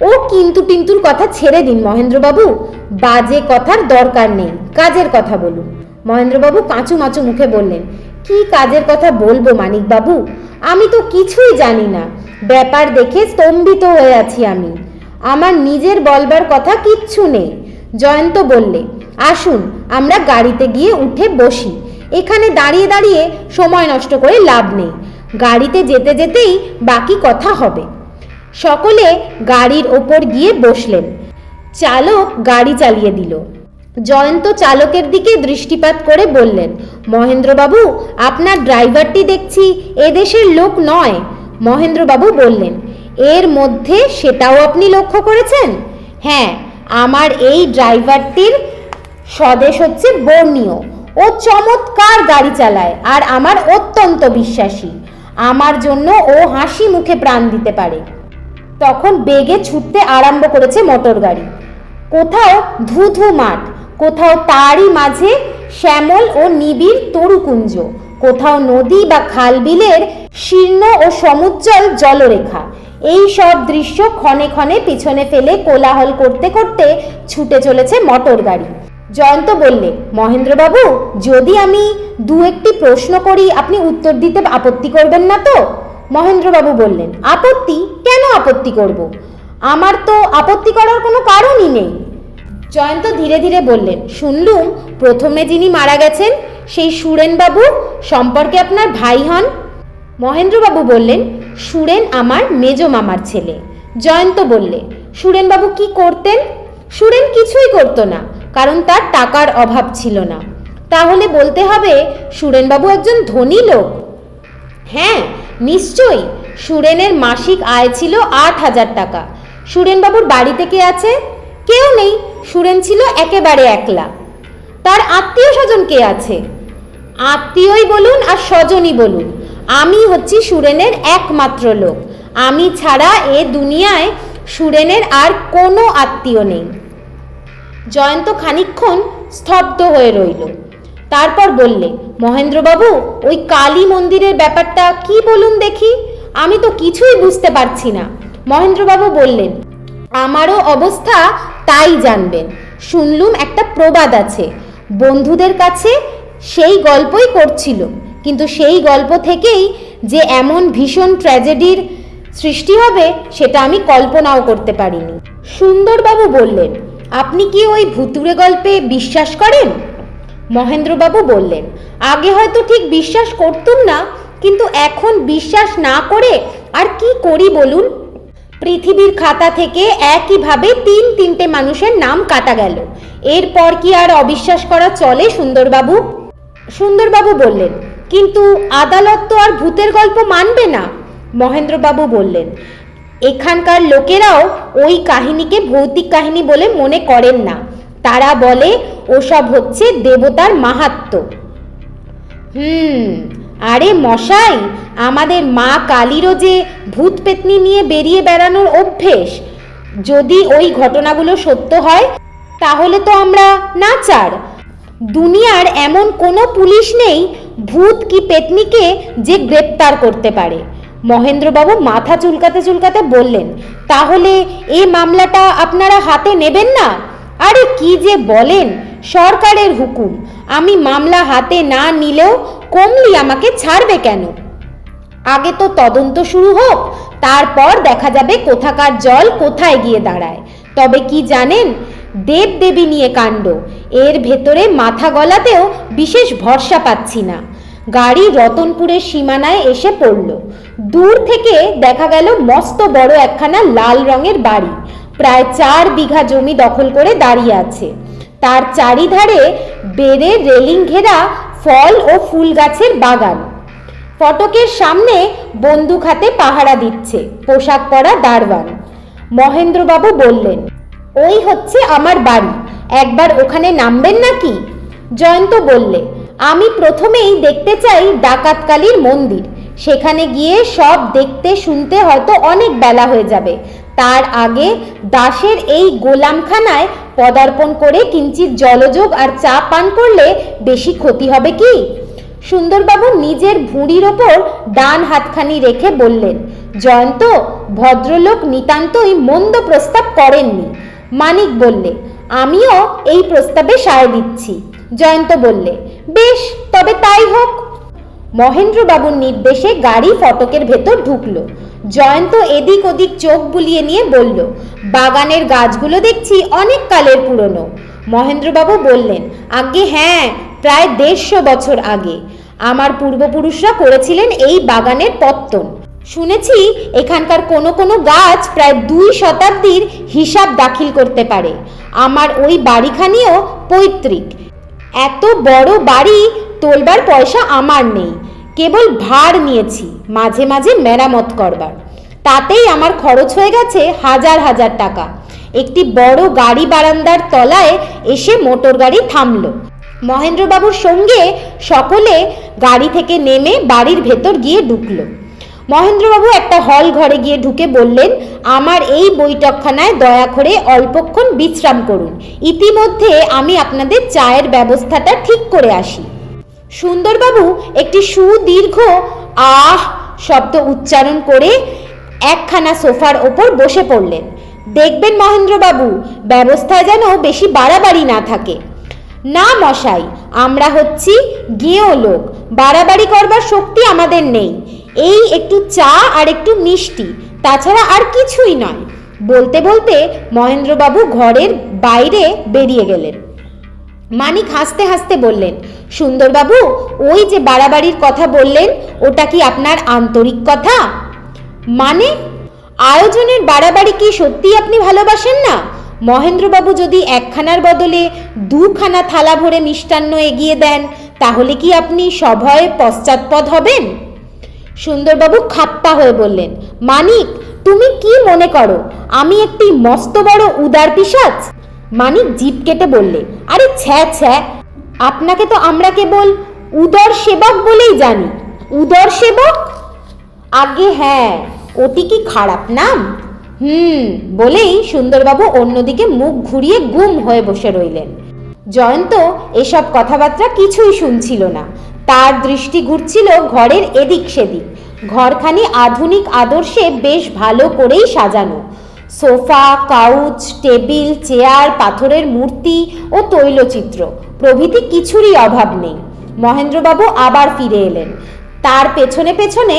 ও কিন্তু টিন্তুর কথা ছেড়ে দিন মহেন্দ্রবাবু, বাজে কথার দরকার নেই, কাজের কথা বলুন। মহেন্দ্রবাবু কাঁচু মাচু মুখে বললেন, কি কাজের কথা বলবো মানিকবাবু, আমি তো কিছুই জানি না। ব্যাপার দেখে স্তম্ভিত হয়ে আছি আমি, আমার নিজের বলবার কথা কিচ্ছু নেই। জয়ন্ত বললে, আসুন আমরা গাড়িতে গিয়ে উঠে বসি, এখানে দাঁড়িয়ে দাঁড়িয়ে সময় নষ্ট করে লাভ নেই, গাড়িতে যেতে যেতেই বাকি কথা হবে। সকলে গাড়ির ওপর গিয়ে বসলেন। চালক গাড়ি চালিয়ে দিল। জয়ন্ত চালকের দিকে দৃষ্টিপাত করে বললেন, মহেন্দ্রবাবু, আপনার ড্রাইভারটি দেখছি এদেশের লোক নয়। মহেন্দ্রবাবু বললেন, এর মধ্যে সেটাও আপনি লক্ষ্য করেছেন? হ্যাঁ, আমার এই ড্রাইভারটির স্বদেশ হচ্ছে বর্ণীয়। ও চমৎকার গাড়ি চালায় আর আমার অত্যন্ত বিশ্বাসী। আমার জন্য ও হাসি মুখে প্রাণ দিতে পারে। তখন বেগে ছুটতে আরম্ভ করেছে মোটর গাড়ি। কোথাও ধু ধু মাঠ, কোথাও তারই মাঝে শ্যামল ও নিবিড় তরুকুঞ্জ, কোথাও নদী বা খাল বিলের শীর্ণ ও সমুজ্জ্বল জলরেখা। এই সব দৃশ্য ক্ষণে ক্ষণে পিছনে ফেলে কোলাহল করতে করতে ছুটে চলেছে মোটর গাড়ি। জয়ন্ত বললে, মহেন্দ্রবাবু, যদি আমি দু একটি প্রশ্ন করি আপনি উত্তর দিতে আপত্তি করবেন না তো? মহেন্দ্রবাবু বললেন, আপত্তি? কেন আপত্তি করব? আমার তো আপত্তি করার কোনো কারণই নেই। জয়ন্ত ধীরে ধীরে বললেন, শুনলুম প্রথমে যিনি মারা গেছেন সেই সুরেনবাবু সম্পর্কে আপনার ভাই হন। মহেন্দ্রবাবু বললেন, সুরেন আমার মেজ মামার ছেলে। জয়ন্ত বললে, সুরেনবাবু কি করতেন? সুরেন কিছুই করতো না, কারণ তার টাকার অভাব ছিল না। তাহলে বলতে হবে সুরেনবাবু একজন ধনী লোক। হ্যাঁ নিশ্চয়ই, সুরেনের মাসিক আয় ছিল 8,000 টাকা। সুরেনবাবুর বাড়িতে কে আছে? কেউ নেই, সুরেন ছিল একেবারে একলা। তার আত্মীয় স্বজন কে আছে? আত্মীয়ই বলুন আর স্বজনই বলুন, আমি হচ্ছি সুরেনের একমাত্র লোক। আমি ছাড়া এ দুনিয়ায় সুরেনের আর কোনো আত্মীয় নেই। জয়ন্ত খানিকক্ষণ স্তব্ধ হয়ে রইল, তারপর বললে, মহেন্দ্রবাবু, ওই কালী মন্দিরের ব্যাপারটা কি বলুন দেখি, আমি তো কিছুই বুঝতে পারছি না। মহেন্দ্রবাবু বললেন, আমারও অবস্থা তাই জানবেন। শুনলুম একটা প্রবাদ আছে, বন্ধুদের কাছে সেই গল্পই করছিল, কিন্তু সেই গল্প থেকেই যে এমন ভীষণ ট্র্যাজেডির সৃষ্টি হবে সেটা আমি কল্পনাও করতে পারিনি। সুন্দরবাবু বললেন, আপনি কি ওই ভুতুড়ে গল্পে বিশ্বাস করেন? মহেন্দ্রবাবু বললেন, আগে হয়তো ঠিক বিশ্বাস করতুম না, কিন্তু এখন বিশ্বাস না করে আর কি করি বলুন। পৃথিবীর খাতা থেকে একইভাবে 3-3টে মানুষের নাম কাটা গেল, এরপর কি আর অবিশ্বাস করা চলে সুন্দরবাবু? সুন্দরবাবু বললেন, কিন্তু আদালত তো আর ভূতের গল্প মানবে না। মহেন্দ্রবাবু বললেন, এখানকার লোকেরাও ওই কাহিনীকে ভৌতিক কাহিনী বলে মনে করেন না, তারা বলে ওসব হচ্ছে দেবতার মাহাত্ম্য। আরে মশাই, আমাদের মা কালীরও যে ভূত পেতনি নিয়ে বেরিয়ে বেড়ানোর অভ্যেস। যদি ওই ঘটনাগুলো সত্য হয় তাহলে তো আমরা নাচার। দুনিয়ার এমন কোনো পুলিশ নেই ভূত কি পেতনিকে যে গ্রেপ্তার করতে পারে। মহেন্দ্রবাবু মাথা চুলকাতে চুলকাতে বললেন, তাহলে এই মামলাটা আপনারা হাতে নেবেন না? আরে কি যে বলেন, সরকারের হুকুম, আমি মামলা হাতে না নিলেও কমলি আমাকে ছাড়বে কেন? আগে তো তদন্ত শুরু হোক, তারপর দেখা যাবে কোথাকার জল কোথায় গিয়ে দাঁড়ায়। তবে কি জানেন, দেবদেবী নিয়ে কাণ্ড, এর ভেতরে মাথা গলাতেও বিশেষ ভরসা পাচ্ছি না। গাড়ি রতনপুরের সীমানায় এসে পড়ল। দূর থেকে দেখা গেল মস্ত বড় একখানা লাল রঙের বাড়ি, প্রায় 4 বিঘা জমি দখল করে দাঁড়িয়ে আছে। তার চারিধারে বেড়ে রেলিং ঘেরা ফল ও ফুল গাছের বাগান। ফটকের সামনে বন্দুক হাতে পাহারা দিচ্ছে পোশাক পরা দারোয়ান। মহেন্দ্রবাবু বললেন, ওই হচ্ছে আমার বাড়ি, একবার ওখানে নামবেন নাকি? জয়ন্ত বললে, আমি প্রথমেই দেখতে চাই ডাকাতকালীর মন্দির, সেখানে গিয়ে সব দেখতে শুনতে হয়তো অনেক বেলা হয়ে যাবে। তার আগে দাসের এই গোলামখানায় পদার্পণ করে কিঞ্চিত জলযোগ আর চা পান করলে বেশি ক্ষতি হবে কি? সুন্দরবাবু নিজের ভুঁড়ির ওপর ডান হাতখানি রেখে বললেন, জয়ন্ত, ভদ্রলোক নিতান্তই মন্দ প্রস্তাব করেননি। মানিক বললে, আমিও এই প্রস্তাবে সায় দিচ্ছি। জয়ন্ত বললে, বেশ, তবে তাই হোক। মহেন্দ্রবাবুর নির্দেশে গাড়ি ফটকের ভেতর ঢুকলো। জয়ন্ত এদিক ওদিক চোখ বুলিয়ে নিয়ে বলল, বাগানের গাছগুলো দেখছি অনেক কালের পুরনো। মহেন্দ্রবাবু বললেন, আগে হ্যাঁ, প্রায় 150 বছর আগে আমার পূর্বপুরুষরা করেছিলেন এই বাগানের পত্তন। শুনেছি এখানকার কোনো কোনো গাছ প্রায় 2 শতাব্দীর হিসাব দাখিল করতে পারে। আমার ওই বাড়িখানিও পৈতৃক। এত বড় বাড়ি তোলবার পয়সা আমার নেই, কেবল ভাড় নিয়েছি মাঝে মাঝে মেরামত করবার, তাতেই আমার খরচ হয়ে গেছে হাজার হাজার টাকা। একটি বড় গাড়ি বারান্দার তলায় এসে মোটর গাড়ি থামল। মহেন্দ্রবাবুর সঙ্গে সকলে গাড়ি থেকে নেমে বাড়ির ভেতর গিয়ে ঢুকলো। মহেন্দ্রবাবু একটা হল ঘরে গিয়ে ঢুকে বললেন, আমার এই বৈঠকখানায় দয়া করে অল্পক্ষণ বিশ্রাম করুন, ইতিমধ্যে আমি আপনাদের চায়ের ব্যবস্থাটা ঠিক করে আসি। সুন্দরবাবু একটি সুদীর্ঘ আহ শব্দ উচ্চারণ করে একখানা সোফার ওপর বসে পড়লেন। দেখবেন মহেন্দ্রবাবু, ব্যবস্থায় যেন বেশি বাড়াবাড়ি না থাকে। না মশাই, আমরা হচ্ছি গেঁয়ো লোক, বাড়াবাড়ি করবার শক্তি আমাদের নেই। এই একটু চা আর একটু মিষ্টি, তাছাড়া আর কিছুই নয়। বলতে বলতে মহেন্দ্রবাবু ঘরের বাইরে বেরিয়ে গেলেন। মানিক হাসতে হাসতে বললেন, সুন্দরবাবু, ওই যে বাড়াবাড়ির কথা বললেন, ওটা কি আপনার আন্তরিক কথা? মানে, আয়োজনের বাড়াবাড়ি কি সত্যি আপনি ভালোবাসেন না? মহেন্দ্রবাবু যদি একখানার বদলে 2খানা থালা ভরে মিষ্টান্ন এগিয়ে দেন, তাহলে কি আপনি সভয়ে পশ্চাৎপদ হবেন? সুন্দরবাবু খাট্টা হয়ে বললেন, মানিক, তুমি কি মনে করো আমি একটি মস্ত বড় উদার পিশাচ? মানিক জিভ কেটে বললে, আরে ছ্যা ছ্যা, আপনাকে তো আমরা কেবল উদর সেবক বলেই জানি। উদর সেবক? আগে হ্যাঁ, ওটি কি খারাপ নাম? বলেই সুন্দরবাবু অন্যদিকে মুখ ঘুরিয়ে গুম হয়ে বসে রইলেন। জয়ন্ত এসব কথাবার্তা কিছুই শুনছিল না। তার দৃষ্টি ঘুরছিল ঘরের এদিক সেদিক। ঘরখানি আধুনিক আদর্শে বেশ ভালো করেই সাজানো। সোফা, কাউচ, টেবিল, চেয়ার, পাথরের মূর্তি ও তৈলচিত্র প্রভৃতি কিছুরই অভাব নেই। মহেন্দ্রবাবু আবার ফিরে এলেন। তার পেছনে পেছনে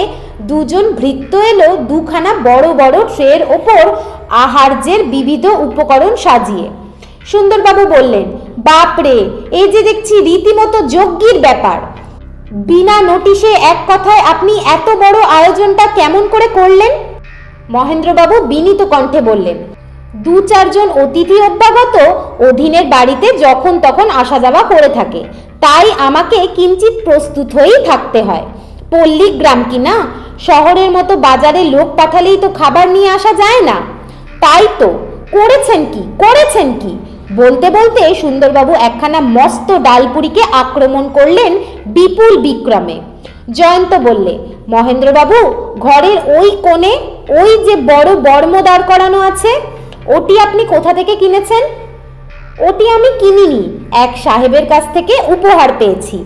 দুজন ভৃত্য এলো দুখানা বড় বড় ট্রের ওপর আহার্যের বিবিধ উপকরণ সাজিয়ে। সুন্দরবাবু বললেন, বাপরে, এই যে দেখছি রীতিমতো যজ্ঞের ব্যাপার। বিনা নোটিশে এক কথায় আপনি এত বড় আয়োজনটা কেমন করে করলেন? মহেন্দ্রবাবু বিনীত কণ্ঠে বললেন, 2-4 জন অতিথি অভ্যাগত অধীনের বাড়িতে যখন তখন আসা যাওয়া করে থাকে, তাই আমাকে কিঞ্চিত প্রস্তুত হয়েই থাকতে হয়। পল্লী গ্রাম কি না, শহরের মতো বাজারে লোক পাঠালেই তো খাবার নিয়ে আসা যায় না। তাই তো করেছেন কি বলতে বলতে সুন্দরবাবু একখানা মস্ত ডালপুরিকে আক্রমণ করলেন বিপুল বিক্রমে। জয়ন্ত বললে, মহেন্দ্রবাবু, ঘরের ওই কোণে ওই যে বড় বর্ম দাঁড় করানো আছে, ওটি আপনি কোথা থেকে কিনেছেন? ওটি আমি কিনিনি, এক সাহেবের কাছ থেকে উপহার পেয়েছি।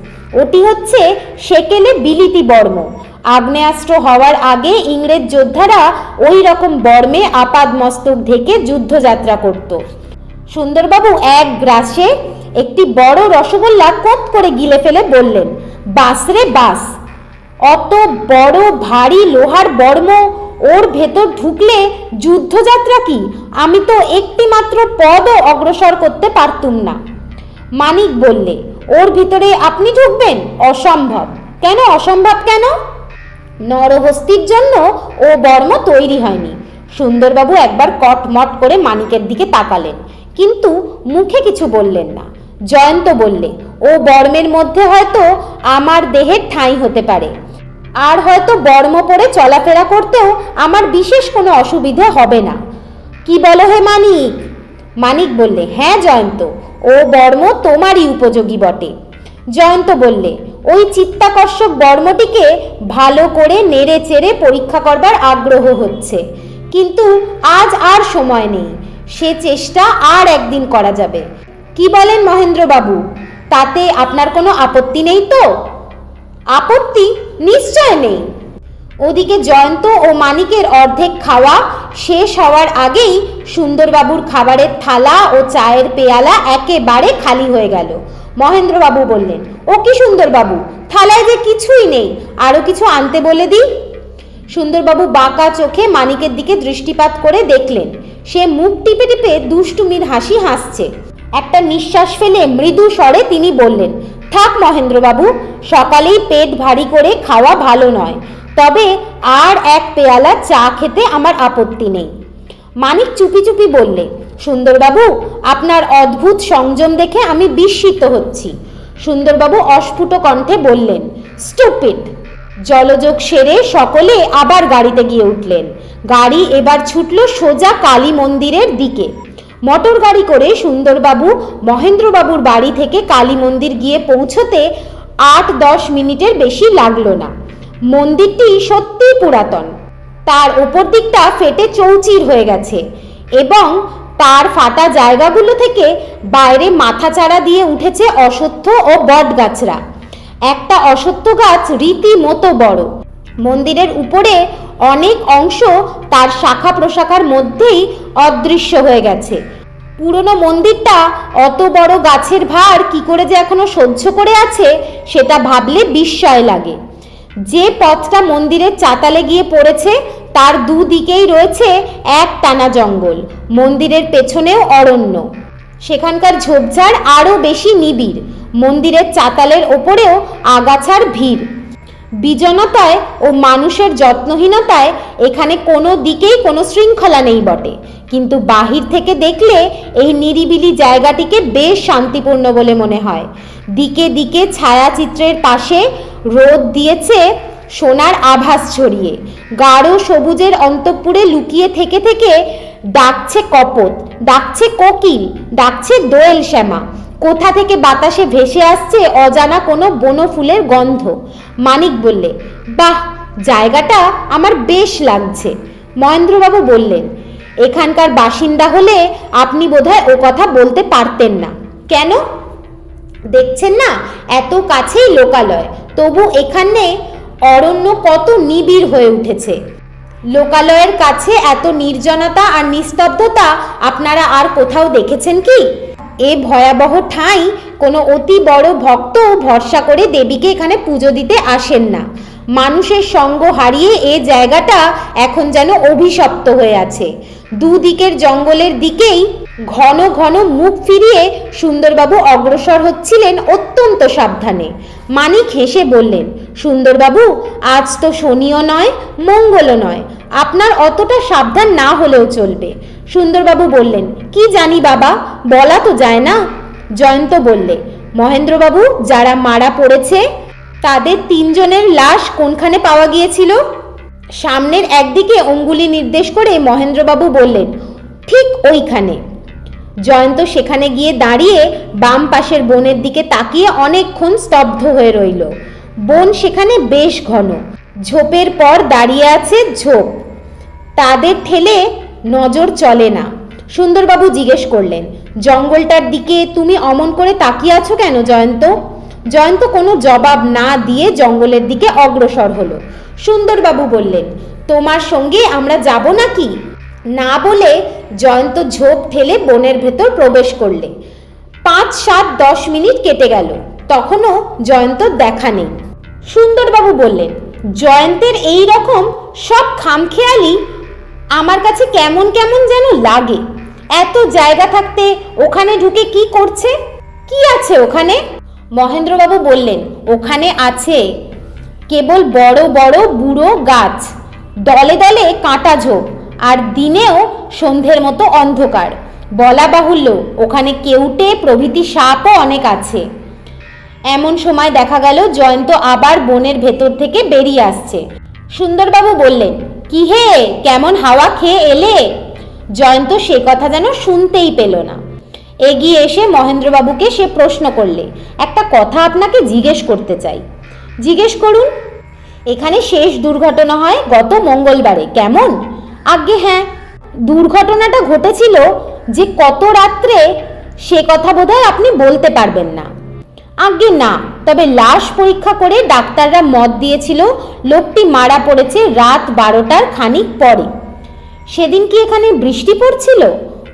ওটি হচ্ছে সেকেলে বিলিতি বর্ম। আগ্নেয়াস্ত্র হওয়ার আগে ইংরেজ যোদ্ধারা ওই রকম বর্মে আপাদ মস্তক ঢেকে যুদ্ধযাত্রা করত। সুন্দরবাবু এক গ্রাসে একটি বড় রসগোল্লা কোপ করে গিলে ফেলে বললেন, বাস রে বাস, অত বড় ভারী লোহার বর্ম ওর ভেতর ঢুকলে যুদ্ধযাত্রা কি আমি তো একটি মাত্র পদও অগ্রসর করতে পারতুম না। মানিক বললে, ওর ভিতরে আপনি ঢুকবেন? অসম্ভব। কেন অসম্ভব কেন? নরহস্তির জন্য ও বর্ম তৈরি হয়নি। সুন্দরবাবু একবার কটমট করে মানিকের দিকে তাকালেন, কিন্তু মুখে কিছু বললেন না। জয়ন্ত বললে, ও বর্মের মধ্যে হয়তো আমার দেহের ঠাঁই হতে পারে, আর হয়তো বর্ম পরে চলাফেরা করতেও আমার বিশেষ কোনো অসুবিধে হবে না। কি বলো হে মানিক? মানিক বললে, হ্যাঁ জয়ন্ত, ও বর্ম তোমারই উপযোগী বটে। জয়ন্ত বললে, ওই চিত্তাকর্ষক বর্মটিকে ভালো করে নেড়ে চেড়ে পরীক্ষা করবার আগ্রহ হচ্ছে, কিন্তু আজ আর সময় নেই। সে চেষ্টা আর একদিন করা যাবে। কি বলেন মহেন্দ্রবাবু, তাতে আপনার কোনো আপত্তি নেই তো? আপত্তি নিশ্চয় নেই। ওদিকে জয়ন্ত ও মানিকের অর্ধেক খাওয়া শেষ হওয়ার আগেই সুন্দরবাবুর খাবারের থালা ও চায়ের পেয়ালা একেবারে খালি হয়ে গেল। মহেন্দ্রবাবু বললেন, ও কি সুন্দরবাবু, থালায় যে কিছুই নেই, আরো কিছু আনতে বলে দিই। সুন্দরবাবু বাঁকা চোখে মানিকের দিকে দৃষ্টিপাত করে দেখলেন, সে মুখ টিপে টিপে দুষ্টুমির হাসি হাসছে। একটা নিঃশ্বাস ফেলে মৃদু স্বরে তিনি বললেন, থাক মহেন্দ্রবাবু, সকালেই পেট ভারী করে খাওয়া ভালো নয়, তবে আর এক পেয়ালা চা খেতে আমার আপত্তি নেই। মানিক চুপি চুপি বললে, সুন্দরবাবু, আপনার অদ্ভুত সংযম দেখে আমি বিস্মিত হচ্ছি। সুন্দরবাবু অস্ফুট কণ্ঠে বললেন, স্টুপিড। জলযোগ সেরে সকলে আবার গাড়িতে গিয়ে উঠলেন। গাড়ি এবার ছুটল সোজা কালী মন্দিরের দিকে। মোটর গাড়ি করে সুন্দরবাবু মহেন্দ্রবাবুর বাড়ি থেকে কালী মন্দির গিয়ে পৌঁছতে 8-10 মিনিটের বেশি লাগলো না। মন্দিরটি সত্যিই পুরাতন। তার উপর দিকটা ফেটে চৌচির হয়ে গেছে এবং তার ফাটা জায়গাগুলো থেকে বাইরে মাথাচাড়া দিয়ে উঠেছে অশ্বত্থ ও বট গাছরা। একটা অশ্বত্থ গাছ রীতিমতো বড়। মন্দিরের উপরে অনেক অংশ তার শাখা প্রশাখার মধ্যেই অদৃশ্য হয়ে গেছে। পুরনো মন্দিরটা অত বড় গাছের ভার কি করে যে এখনো সহ্য করে আছে সেটা ভাবলে বিস্ময় লাগে। যে পথটা মন্দিরের চাতালে গিয়ে পড়েছে তার দুদিকেই রয়েছে এক টানা জঙ্গল। মন্দিরের পেছনেও অরণ্য, সেখানকার ঝোপঝাড় আরও বেশি নিবিড়। মন্দিরের চাতালের ওপরেও আগাছার ভিড়। বিজনতায় ও মানুষের যত্নহীনতায় এখানে কোনো দিকেই কোনো শৃঙ্খলা নেই বটে, কিন্তু বাহির থেকে দেখলে এই নিরিবিলি জায়গাটিকে বেশ শান্তিপূর্ণ বলে মনে হয়। দিকে দিকে ছায়াচিত্রের পাশে রোদ দিয়েছে সোনার আভাস ছড়িয়ে। গাঢ় সবুজের অন্তঃপুরে লুকিয়ে থেকে থেকে ডাকছে কপোত, ডাকছে কোকিল, ডাকছে দোয়েল শ্যামা। কোথা থেকে বাতাসে ভেসে আসছে অজানা কোনো বনফুলের গন্ধ। মানিক বললে, বাহ, জায়গাটা আমার বেশ লাগছে। মহেন্দ্রবাবু বললেন, এখানকার বাসিন্দা হলে আপনি বোধহয় ও কথা বলতে পারতেন না। কেন? দেখছেন না, এত কাছেই লোকালয়, তবু এখানে অরণ্য কত নিবিড় হয়ে উঠেছে। লোকালয়ের কাছে এত নির্জনতা আর নিস্তব্ধতা আপনারা আর কোথাও দেখেছেন কি? এ ভয়াবহ ঠাঁই কোনো অতি বড় ভক্ত ভরসা করে দেবীকে এখানে পুজো দিতে আসেন না। মানুষের সঙ্গ হারিয়ে এ জায়গাটা এখন যেন অভিশপ্ত হয়ে আছে। দুদিকের জঙ্গলের দিকেই ঘন ঘন মুখ ফিরিয়ে সুন্দরবাবু অগ্রসর হচ্ছিলেন অত্যন্ত সাবধানে। মানিক হেসে বললেন, সুন্দরবাবু, আজ তো শনিও নয়, মঙ্গলও নয়, আপনার অতটা সাবধান না হলেও চলবে। সুন্দরবাবু বললেন, কি জানি বাবা, বলা তো যায় না। জয়ন্ত বললে, মহেন্দ্রবাবু, যারা মারা পড়েছে তাদের 3 জনের লাশ কোনখানে পাওয়া গিয়েছিল? সামনের একদিকে অঙ্গুলি নির্দেশ করে মহেন্দ্রবাবু বললেন, ঠিক ওইখানে। জয়ন্ত সেখানে গিয়ে দাঁড়িয়ে বাম পাশের বনের দিকে তাকিয়ে অনেকক্ষণ স্তব্ধ হয়ে রইল। বন সেখানে বেশ ঘন, ঝোপের পর দাঁড়িয়ে আছে ঝোপ, তাদের ঠেলে নজর চলে না। সুন্দরবাবু জিজ্ঞেস করলেন, জঙ্গলটার দিকে তুমি অমন করে তাকিয়ে আছো কেন জয়ন্ত? জয়ন্ত কোনো জবাব না দিয়ে জঙ্গলের দিকে অগ্রসর হলো। সুন্দরবাবু বললেন, তোমার সঙ্গে আমরা যাব নাকি? না বলে জয়ন্ত ঝোপ ঠেলে বনের ভেতর প্রবেশ করলে। 5, 7, 10 মিনিট কেটে গেল, তখনও জয়ন্তর দেখা নেই। সুন্দরবাবু বললেন, জয়ন্তের এই রকম সব খামখেয়ালি আমার কাছে কেমন কেমন যেন লাগে। এত জায়গা থাকতে ওখানে ঢুকে কি করছে? কি আছে ওখানে? মহেন্দ্রবাবু বললেন, ওখানে আছে কেবল বড় বড় বুড়ো গাছ, দলে দলে কাঁটা ঝোপ, আর দিনেও সন্ধ্যের মতো অন্ধকার। বলা বাহুল্য, ওখানে কেউটে প্রভৃতি সাপও অনেক আছে। এমন সময় দেখা গেল জয়ন্ত আবার বনের ভেতর থেকে বেরিয়ে আসছে। সুন্দরবাবু বললেন, কি হে, কেমন হাওয়া খেয়ে এলে? জয়ন্ত সে কথা যেন শুনতেই পেল না। এগিয়ে এসে মহেন্দ্রবাবুকে সে প্রশ্ন করলে, একটা কথা আপনাকে জিজ্ঞেস করতে চাই। জিজ্ঞেস করুন। এখানে শেষ দুর্ঘটনা হয় গত মঙ্গলবারে, কেমন? আজ্ঞে হ্যাঁ। দুর্ঘটনাটা ঘটেছিল যে কত রাত্রে, সে কথা বোধহয় আপনি বলতে পারবেন না। আজ্ঞে না, তবে লাশ পরীক্ষা করে ডাক্তাররা মত দিয়েছিল লোকটি মারা পড়েছে রাত 12টার খানিক পরে। সেদিন কি এখানে বৃষ্টি পড়ছিল?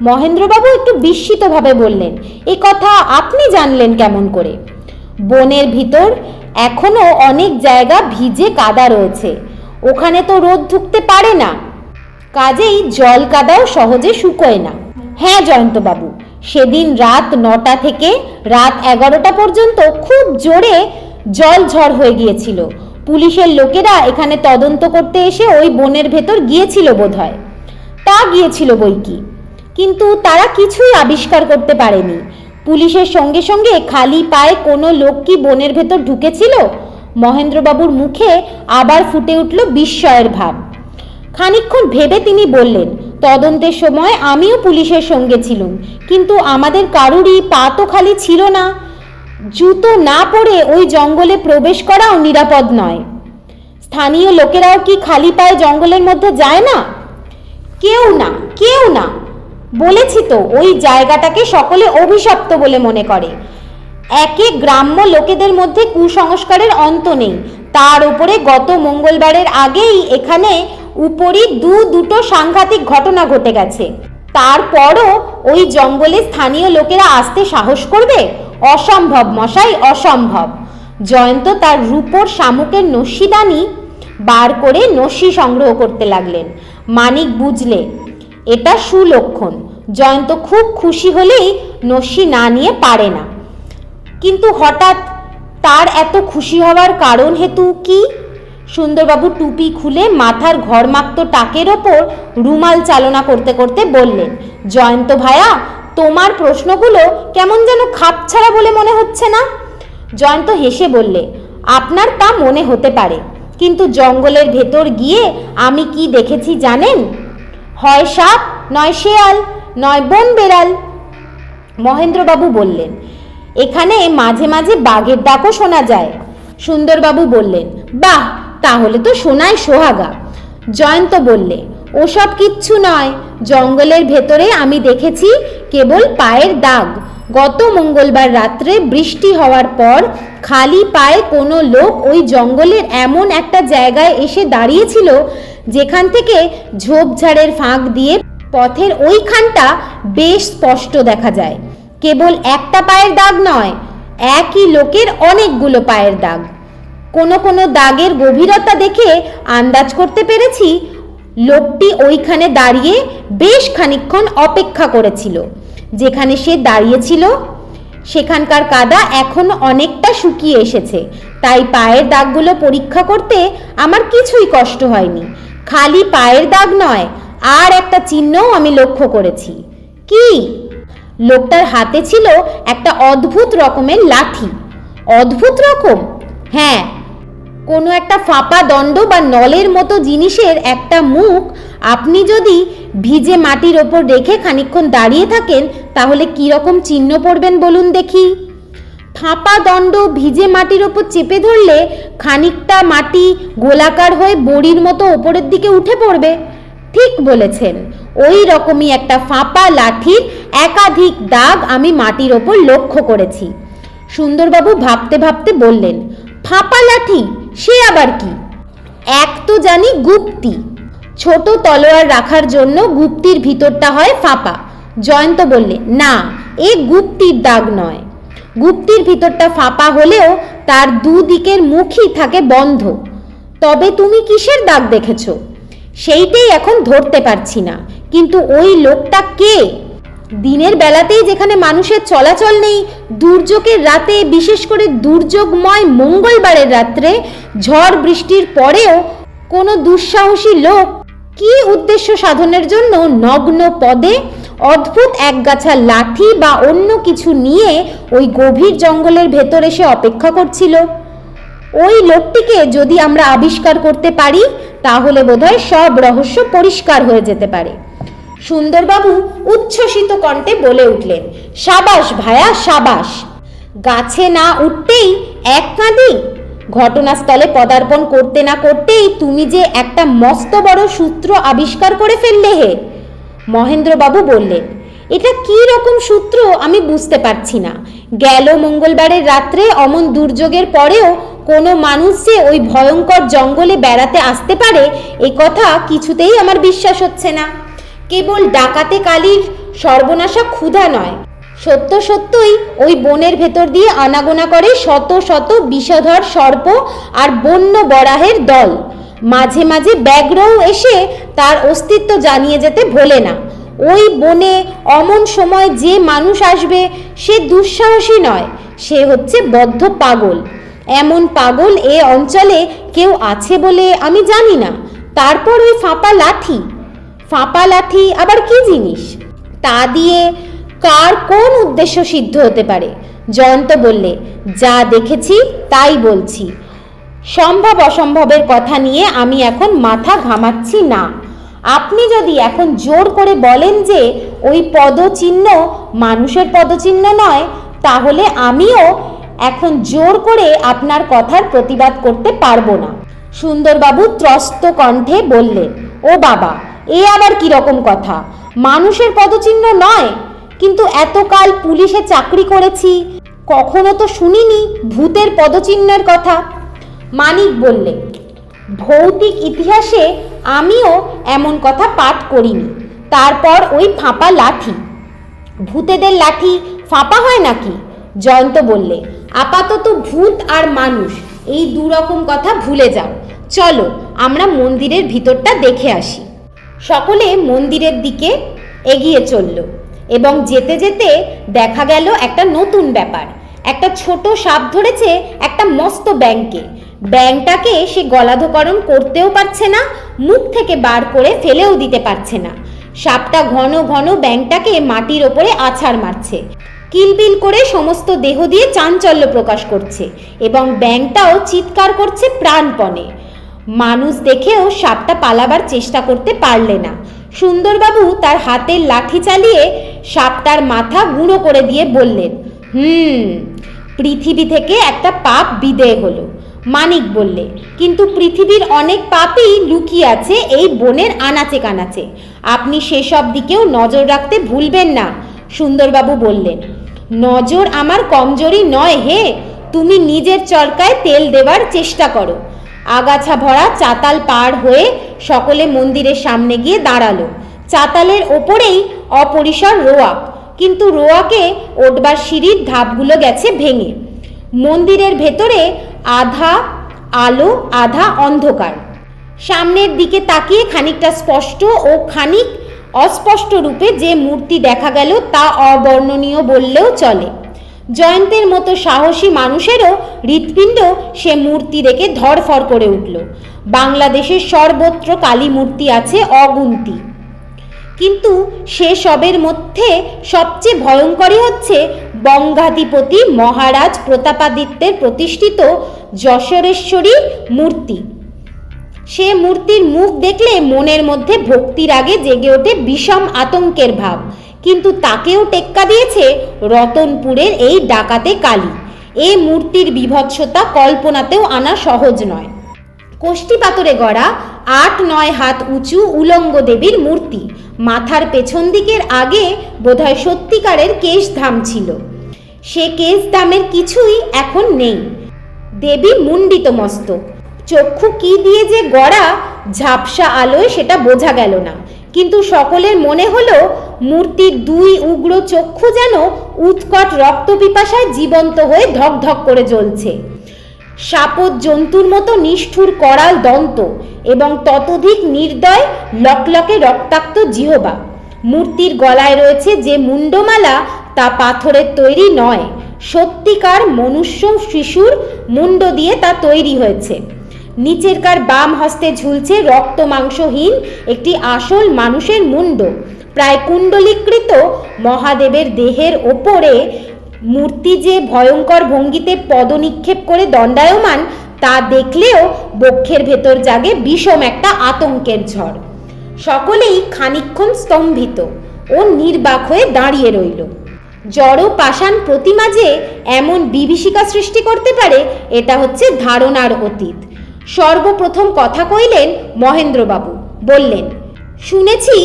মহেন্দ্রবাবু একটু বিস্মিতভাবে বললেন, এ কথা আপনি জানলেন কেমন করে? বনের ভিতর এখনো অনেক জায়গা ভিজে কাদা রয়েছে, ওখানে তো রোদ ঢুকতে পারে না, কাজেই জল কাদাও সহজে শুকোয় না। হ্যাঁ জয়ন্তবাবু, সেদিন রাত 9টা থেকে রাত 11টা পর্যন্ত খুব জোরে জল ঝড় হয়ে গিয়েছিল। পুলিশের লোকেরা এখানে তদন্ত করতে এসে ওই বনের ভেতর গিয়েছিল বোধহয়। তা গিয়েছিল বইকি, কিন্তু তারা কিছুই আবিষ্কার করতে পারেনি। পুলিশের সঙ্গে সঙ্গে খালি পায়ে কোনো লোক কি বনের ভেতর ঢুকেছিল? মহেন্দ্রবাবুর মুখে আবার ফুটে উঠল বিস্ময়ের ভাব। খানিকক্ষণ ভেবে তিনি বললেন, তদন্তের সময় আমিও পুলিশের সঙ্গে ছিলাম, কিন্তু আমাদের কারুরই পা তো খালি ছিল না। জুতো না পরে ওই জঙ্গলে প্রবেশ করাও নিরাপদ নয়। স্থানীয় লোকেরাও কি খালি পায়ে জঙ্গলের মধ্যে যায় না? কেউ না, কেউ না। বলেছি তো, ওই জায়গাটাকে সকলে অভিশপ্ত বলে মনে করে। একে গ্রাম্য লোকেদের মধ্যে কুসংস্কারের অন্ত নেই, তার উপরে গত মঙ্গলবারের আগেই এখানে উপরই দুটো সাংঘাতিক ঘটনা ঘটে গেছে। তারপরও ওই জঙ্গলে স্থানীয় লোকেরা আসতে সাহস করবে? অসম্ভব মশাই, অসম্ভব। জয়ন্ত তার রূপোর শামুকের নস্যিদানি বার করে নস্যি সংগ্রহ করতে লাগলেন। মানিক বুঝলে এটা সুলক্ষণ। জয়ন্ত খুব খুশি হলেই নস্যি না নিয়ে পারে না, কিন্তু হঠাৎ তার এত খুশি হওয়ার কারণ হেতু কি? সুন্দরবাবু টুপি খুলে মাথার ঘরমাক্ত টাকের ওপর রুমাল চালনা করতে করতে বললেন, জয়ন্ত ভায়া, তোমার প্রশ্নগুলো কেমন যেন খাপছাড়া বলে মনে হচ্ছে না? জয়ন্ত হেসে বললে, আপনার তা মনে হতে পারে, কিন্তু জঙ্গলের ভেতর গিয়ে আমি কি দেখেছি জানেন? হয় সাপ, নয় শেয়াল, নয় বন বেড়াল। মহেন্দ্রবাবু বললেন, এখানে মাঝে মাঝে বাঘের ডাকও শোনা যায়। সুন্দরবাবু বললেন, বাহ, তাহলে তো সোনায় সোহাগা। জয়ন্ত বললে, ওসব কিচ্ছু নয়, জঙ্গলের ভেতরে আমি দেখেছি কেবল পায়ের দাগ। গত মঙ্গলবার রাত্রে বৃষ্টি হওয়ার পর খালি পায়ে কোনো লোক ওই জঙ্গলের এমন একটা জায়গায় এসে দাঁড়িয়েছিল যেখান থেকে ঝোপঝাড়ের ফাঁক দিয়ে পথের ওইখানটা বেশ স্পষ্ট দেখা যায়। কেবল একটা পায়ের দাগ নয়, একই লোকের অনেকগুলো পায়ের দাগ। কোনো কোনো দাগের গভীরতা দেখে আন্দাজ করতে পেরেছি লোকটি ওইখানে দাঁড়িয়ে বেশ খানিকক্ষণ অপেক্ষা করেছিল। যেখানে সে দাঁড়িয়েছিল সেখানকার কাদা এখন অনেকটা শুকিয়ে এসেছে, তাই পায়ের দাগগুলো পরীক্ষা করতে আমার কিছুই কষ্ট হয়নি। খালি পায়ের দাগ নয়, আর একটা চিহ্নও আমি লক্ষ্য করেছি। কি? লোকটার হাতে ছিল একটা অদ্ভুত রকমের লাঠি। অদ্ভুত রকম? হ্যাঁ, কোনো একটা ফাঁপা দণ্ড বা নলের মতো জিনিসের একটা মুখ আপনি যদি ভিজে মাটির ওপর রেখে খানিকক্ষণ দাঁড়িয়ে থাকেন তাহলে কি রকম চিহ্ন পড়বেন বলুন দেখি? ফাঁপা দণ্ড ভিজে মাটির ওপর চেপে ধরলে খানিকটা মাটি গোলাকার হয়ে বড়ির মতো ওপরের দিকে উঠে পড়বে। ঠিক বলেছেন, ওই রকমই একটা ফাঁপা লাঠির একাধিক দাগ আমি মাটির ওপর লক্ষ্য করেছি। সুন্দরবাবু ভাবতে ভাবতে বললেন, ফাঁপা লাঠি, সে আবার কি? এক তো জানি গুপ্তি, ছোট তলোয়ার রাখার জন্য গুপ্তির ভিতরটা হয় ফাঁপা। জয়ন্ত বললে, না, এ গুপ্তির দাগ নয়। গুপ্তির ভিতরটা ফাঁপা হলেও তার দুদিকের মুখই থাকে বন্ধ। তবে তুমি কিসের দাগ দেখেছ? সেইটাই এখন ধরতে পারছি না। কিন্তু ওই লোকটা কে? দিনের বেলাতেই যেখানে মানুষের চলাচল নেই, দুর্যোগের রাতে, বিশেষ করে দুর্যোগময় মঙ্গলবারের রাত্রে ঝড় বৃষ্টির পরেও কোনো দুঃসাহসী লোক কি উদ্দেশ্য সাধনের জন্য নগ্ন পদে অদ্ভুত একগাছা লাঠি বা অন্য কিছু নিয়ে ওই গভীর জঙ্গলের ভেতর এসে অপেক্ষা করছিল? ওই লোকটিকে যদি আমরা আবিষ্কার করতে পারি তাহলে বোধহয় সব রহস্য পরিষ্কার হয়ে যেতে পারে। সুন্দরবাবু উচ্ছ্বসিত কণ্ঠে বলে উঠলেন, সাবাস ভায়া, সাবাস। গাছে না উঠতেই এক কাঁদি। ঘটনাস্থলে পদার্পণ করতে না করতেই তুমি যে একটা মস্ত বড় সূত্র আবিষ্কার করে ফেললে হে। মহেন্দ্রবাবু বললেন, এটা কি রকম সূত্র আমি বুঝতে পারছি না। গেল মঙ্গলবারের রাত্রে অমন দুর্যোগের পরেও কোনো মানুষ যে ওই ভয়ঙ্কর জঙ্গলে বেড়াতে আসতে পারে এই কথা কিছুতেই আমার বিশ্বাস হচ্ছে না। কেবল ডাকাতে কালির সর্বনাশা ক্ষুধা নয়, সত্য সত্যই ওই বনের ভেতর দিয়ে আনাগোনা করে শত শত বিষধর সর্প আর বন্য বরাহের দল। মাঝে মাঝে ব্যাঘ্রও এসে তার অস্তিত্ব জানিয়ে যেতে ভোলে না। ওই বনে অমন সময় যে মানুষ আসবে সে দুঃসাহসী নয়, সে হচ্ছে বদ্ধ পাগল। এমন পাগল এ অঞ্চলে কেউ আছে বলে আমি জানি না। তারপর ওই ফাঁপা লাঠি, ফাঁপা লাঠি আবার কি জিনিস? তা দিয়ে কার কোন উদ্দেশ্য সিদ্ধ হতে পারে? জয়ন্ত বললে, যা দেখেছি তাই বলছি। সম্ভব অসম্ভবের কথা নিয়ে আমি এখন মাথা ঘামাচ্ছি না। আপনি যদি এখন জোর করে বলেন যে ওই পদচিহ্ন মানুষের পদচিহ্ন নয়, তাহলে আমিও এখন জোর করে আপনার কথার প্রতিবাদ করতে পারবো না। সুন্দরবাবু ত্রস্ত কণ্ঠে বললেন, ও বাবা, এ আবার কি রকম কথা? মানুষের পদচিহ্ন নয়? কিন্তু এতকাল পুলিশে চাকরি করেছি, কখনো তো শুনিনি ভূতের পদচিহ্নের কথা। মানিক বললে, ভৌতিক ইতিহাসে আমিও এমন কথা পাঠ করিনি। তারপর ওই ফাঁপা লাঠি, ভূতেদের লাঠি ফাঁপা হয় নাকি? জয়ন্ত বললে, আপাতত ভূত আর মানুষ এই দুরকম কথা ভুলে যাও। চলো আমরা মন্দিরের ভিতরটা দেখে আসি। সকলে মন্দিরের দিকে এগিয়ে চলল এবং যেতে যেতে দেখা গেল একটা নতুন ব্যাপার। একটা ছোট সাপ ধরেছে একটা মস্ত ব্যাঙকে। ব্যাঙটাকে সে গলাধকরণ করতেও পারছে না, মুখ থেকে বার করে ফেলেও দিতে পারছে না। সাপটা ঘন ঘন ব্যাঙটাকে মাটির ওপরে আছাড় মারছে, কিলবিল করে সমস্ত দেহ দিয়ে চাঞ্চল্য প্রকাশ করছে এবং ব্যাঙটাও চিৎকার করছে প্রাণপণে। মানুষ দেখেও সাপটা পালাবার চেষ্টা করতে পারলে না। সুন্দরবাবু তার হাতের লাঠি চালিয়ে সাপটার মাথা গুঁড়ো করে দিয়ে বললেন, পৃথিবী থেকে একটা পাপ বিদেয় হলো। মানিক বললে, কিন্তু পৃথিবীর অনেক পাপই লুকিয়ে আছে এই বনের আনাচে কানাচে, আপনি সেসব দিকেও নজর রাখতে ভুলবেন না। সুন্দরবাবু বললেন, নজর আমার কমজোরি নয় হে, তুমি নিজের চরকায় তেল দেওয়ার চেষ্টা করো। আগাছা ভরা চাতাল পার হয়ে সকলে মন্দিরের সামনে গিয়ে দাঁড়ালো। চাতালের ওপরেই অপরিসর রোয়াক, কিন্তু রোয়াকে ওঠবার সিঁড়ির ধাপগুলো গেছে ভেঙে। মন্দিরের ভেতরে আধা আলো আধা অন্ধকার। সামনের দিকে তাকিয়ে খানিকটা স্পষ্ট ও খানিক অস্পষ্ট রূপে যে মূর্তি দেখা গেল তা অবর্ণনীয় বললেও চলে। জয়ন্তের মতো সাহসী মানুষেরও হৃৎপিণ্ড সে মূর্তি দেখে ধড়ফড় করে উঠল। বাংলাদেশের সর্বত্র কালী মূর্তি আছে অগুন্তি, কিন্তু সে সবের মধ্যে সবচেয়ে ভয়ঙ্করী হচ্ছে বঙ্গাধিপতি মহারাজ প্রতাপাদিত্যের প্রতিষ্ঠিত যশোরেশ্বরী মূর্তি। সে মূর্তির মুখ দেখলে মনের মধ্যে ভক্তির আগে জেগে ওঠে বিষম আতঙ্কের ভাব, কিন্তু তাকেও টেক্কা দিয়েছে রতনপুরের এই ডাকাতে কালী। এই মূর্তির বিভৎসতা কল্পনাতেও আনা সহজ নয়। কোষ্ঠী পাথরে গড়া ৮-৯ হাত উঁচু উলঙ্গ দেবীর মূর্তি, মাথার পেছন দিকের আগে বোধহয় সত্যিকারের কেশধাম ছিল। সে কেশধামের কিছুই এখন নেই। দেবী মুণ্ডিত মস্তক, চক্ষু কি দিয়ে যে গড়া ঝাপসা আলোয় সেটা বোঝা গেল না, কিন্তু সকলের মনে হলো মূর্তির দুই উগ্র চক্ষু যেন উৎকট রক্তপিপাসায় জীবন্ত হয়ে ধকধক করে জ্বলছে। শাপদ জন্তুর মতো নিষ্ঠুর করাল দন্ত এবং ততোধিক নির্দয় লকলকে রক্তাক্ত জিহবা। মূর্তির গলায় রয়েছে যে মুন্ডমালা তা পাথরের তৈরি নয়, সত্যিকার মনুষ্য শিশুর মুন্ড দিয়ে তা তৈরি হয়েছে। নিচেরকার বাম হস্তে ঝুলছে রক্ত মাংসহীন একটি আসল মানুষের মুন্ড। প্রায় কুণ্ডলীকৃত মহাদেবের দেহের ওপরে মূর্তি যে ভয়ঙ্কর ভঙ্গিতে পদনিক্ষেপ করে দণ্ডায়মান তা দেখলেও বক্ষের ভেতর জাগে বিষম একটা আতঙ্কের ঝড়। সকলেই খানিকক্ষণ স্তম্ভিত ও নির্বাক হয়ে দাঁড়িয়ে রইল। জড় পাষাণ প্রতিমা যে এমন বিভীষিকা সৃষ্টি করতে পারে এটা হচ্ছে ধারণার অতীত। সর্বপ্রথম কথা কইলেন মহেন্দ্রবাবু। বললেন, শুনেছি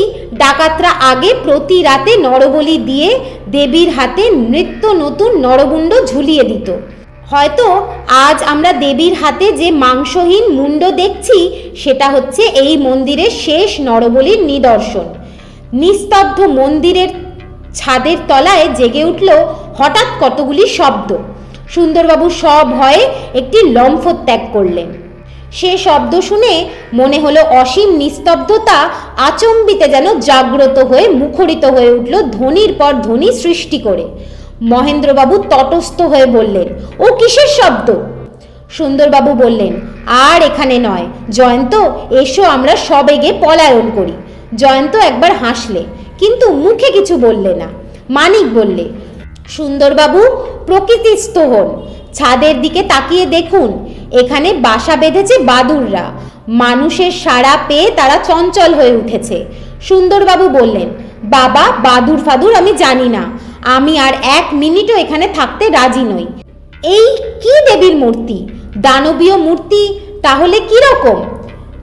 ডাকাতরা আগে প্রতি রাতে নরবলি দিয়ে দেবীর হাতে নিত্য নতুন নরমুণ্ড ঝুলিয়ে দিত। হয়তো আজ আমরা দেবীর হাতে যে মাংসহীন মুণ্ড দেখছি সেটা হচ্ছে এই মন্দিরের শেষ নরবলির নিদর্শন। নিস্তব্ধ মন্দিরের ছাদের তলায় জেগে উঠল হঠাৎ কতগুলি শব্দ। সুন্দরবাবু সভয়ে একটি লম্ফ ত্যাগ করলেন। সে শব্দ শুনে মনে হলো অসীম নিস্তব্ধতা আচম্বিতে যেন জাগ্রত হয়ে মুখরিত হয়ে উঠল ধ্বনির পর ধ্বনি সৃষ্টি করে। মহেন্দ্রবাবু তটস্থ হয়ে বললেন, ও কিসের শব্দ? সুন্দরবাবু বললেন, আর এখানে নয় জয়ন্ত, এসো আমরা সবেগে পলায়ন করি। জয়ন্ত একবার হাসলে, কিন্তু মুখে কিছু বললে না। মানিক বললে, সুন্দরবাবু প্রকৃতিস্থ হন, ছাদের দিকে তাকিয়ে দেখুন, এখানে বাসা বেঁধেছে বাদুররা। মানুষের সাড়া পেয়ে তারা চঞ্চল হয়ে উঠেছে। সুন্দরবাবু বললেন, বাবা, বাদুর ফাদুর আমি জানি না, আমি আর 1 মিনিটও এখানে থাকতে রাজি নই। এই কি দেবীর মূর্তি? দানবীয় মূর্তি তাহলে কি রকম?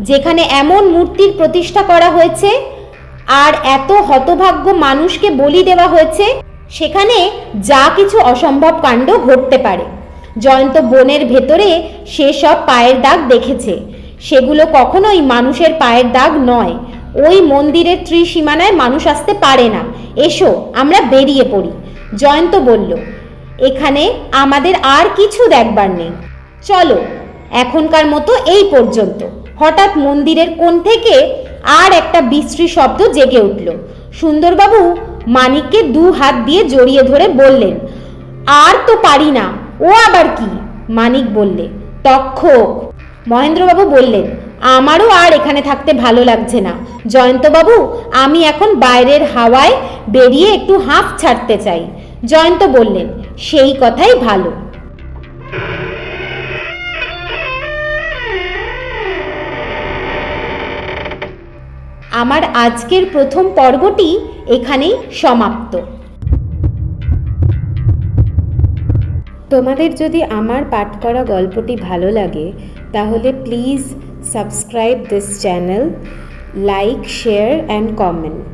যেখানে এমন মূর্তির প্রতিষ্ঠা করা হয়েছে আর এত হতভাগ্য মানুষকে বলি দেওয়া হয়েছে, সেখানে যা কিছু অসম্ভব কাণ্ড ঘটতে পারে। জয়ন্ত বনের ভেতরে সেসব পায়ের দাগ দেখেছে, সেগুলো কখনোই মানুষের পায়ের দাগ নয়। ওই মন্দিরের ত্রিসীমানায় মানুষ আসতে পারে না। এসো আমরা বেরিয়ে পড়ি। জয়ন্ত বলল, এখানে আমাদের আর কিছু দেখবার নেই, চলো এখনকার মতো এই পর্যন্ত। হঠাৎ মন্দিরের কোণ থেকে আর একটা বিশ্রী শব্দ জেগে উঠল। সুন্দরবাবু মানিককে 2 হাত দিয়ে জড়িয়ে ধরে বললেন, আর তো পারি না। ও আবার কি? মানিক বললে, তক্ষক। মহেন্দ্রবাবু বললেন, আমারও আর এখানে থাকতে ভালো লাগছে না জয়ন্তবাবু, আমি এখন বাইরের হাওয়ায় বেরিয়ে একটু হাঁফ ছাড়তে চাই। জয়ন্ত বললেন, সেই কথাই ভালো। আমার আজকের প্রথম পর্বটি এখানেই সমাপ্ত। তোমাদের যদি আমার পাঠ করা গল্পটি ভালো লাগে তাহলে please subscribe this channel, like, share and comment.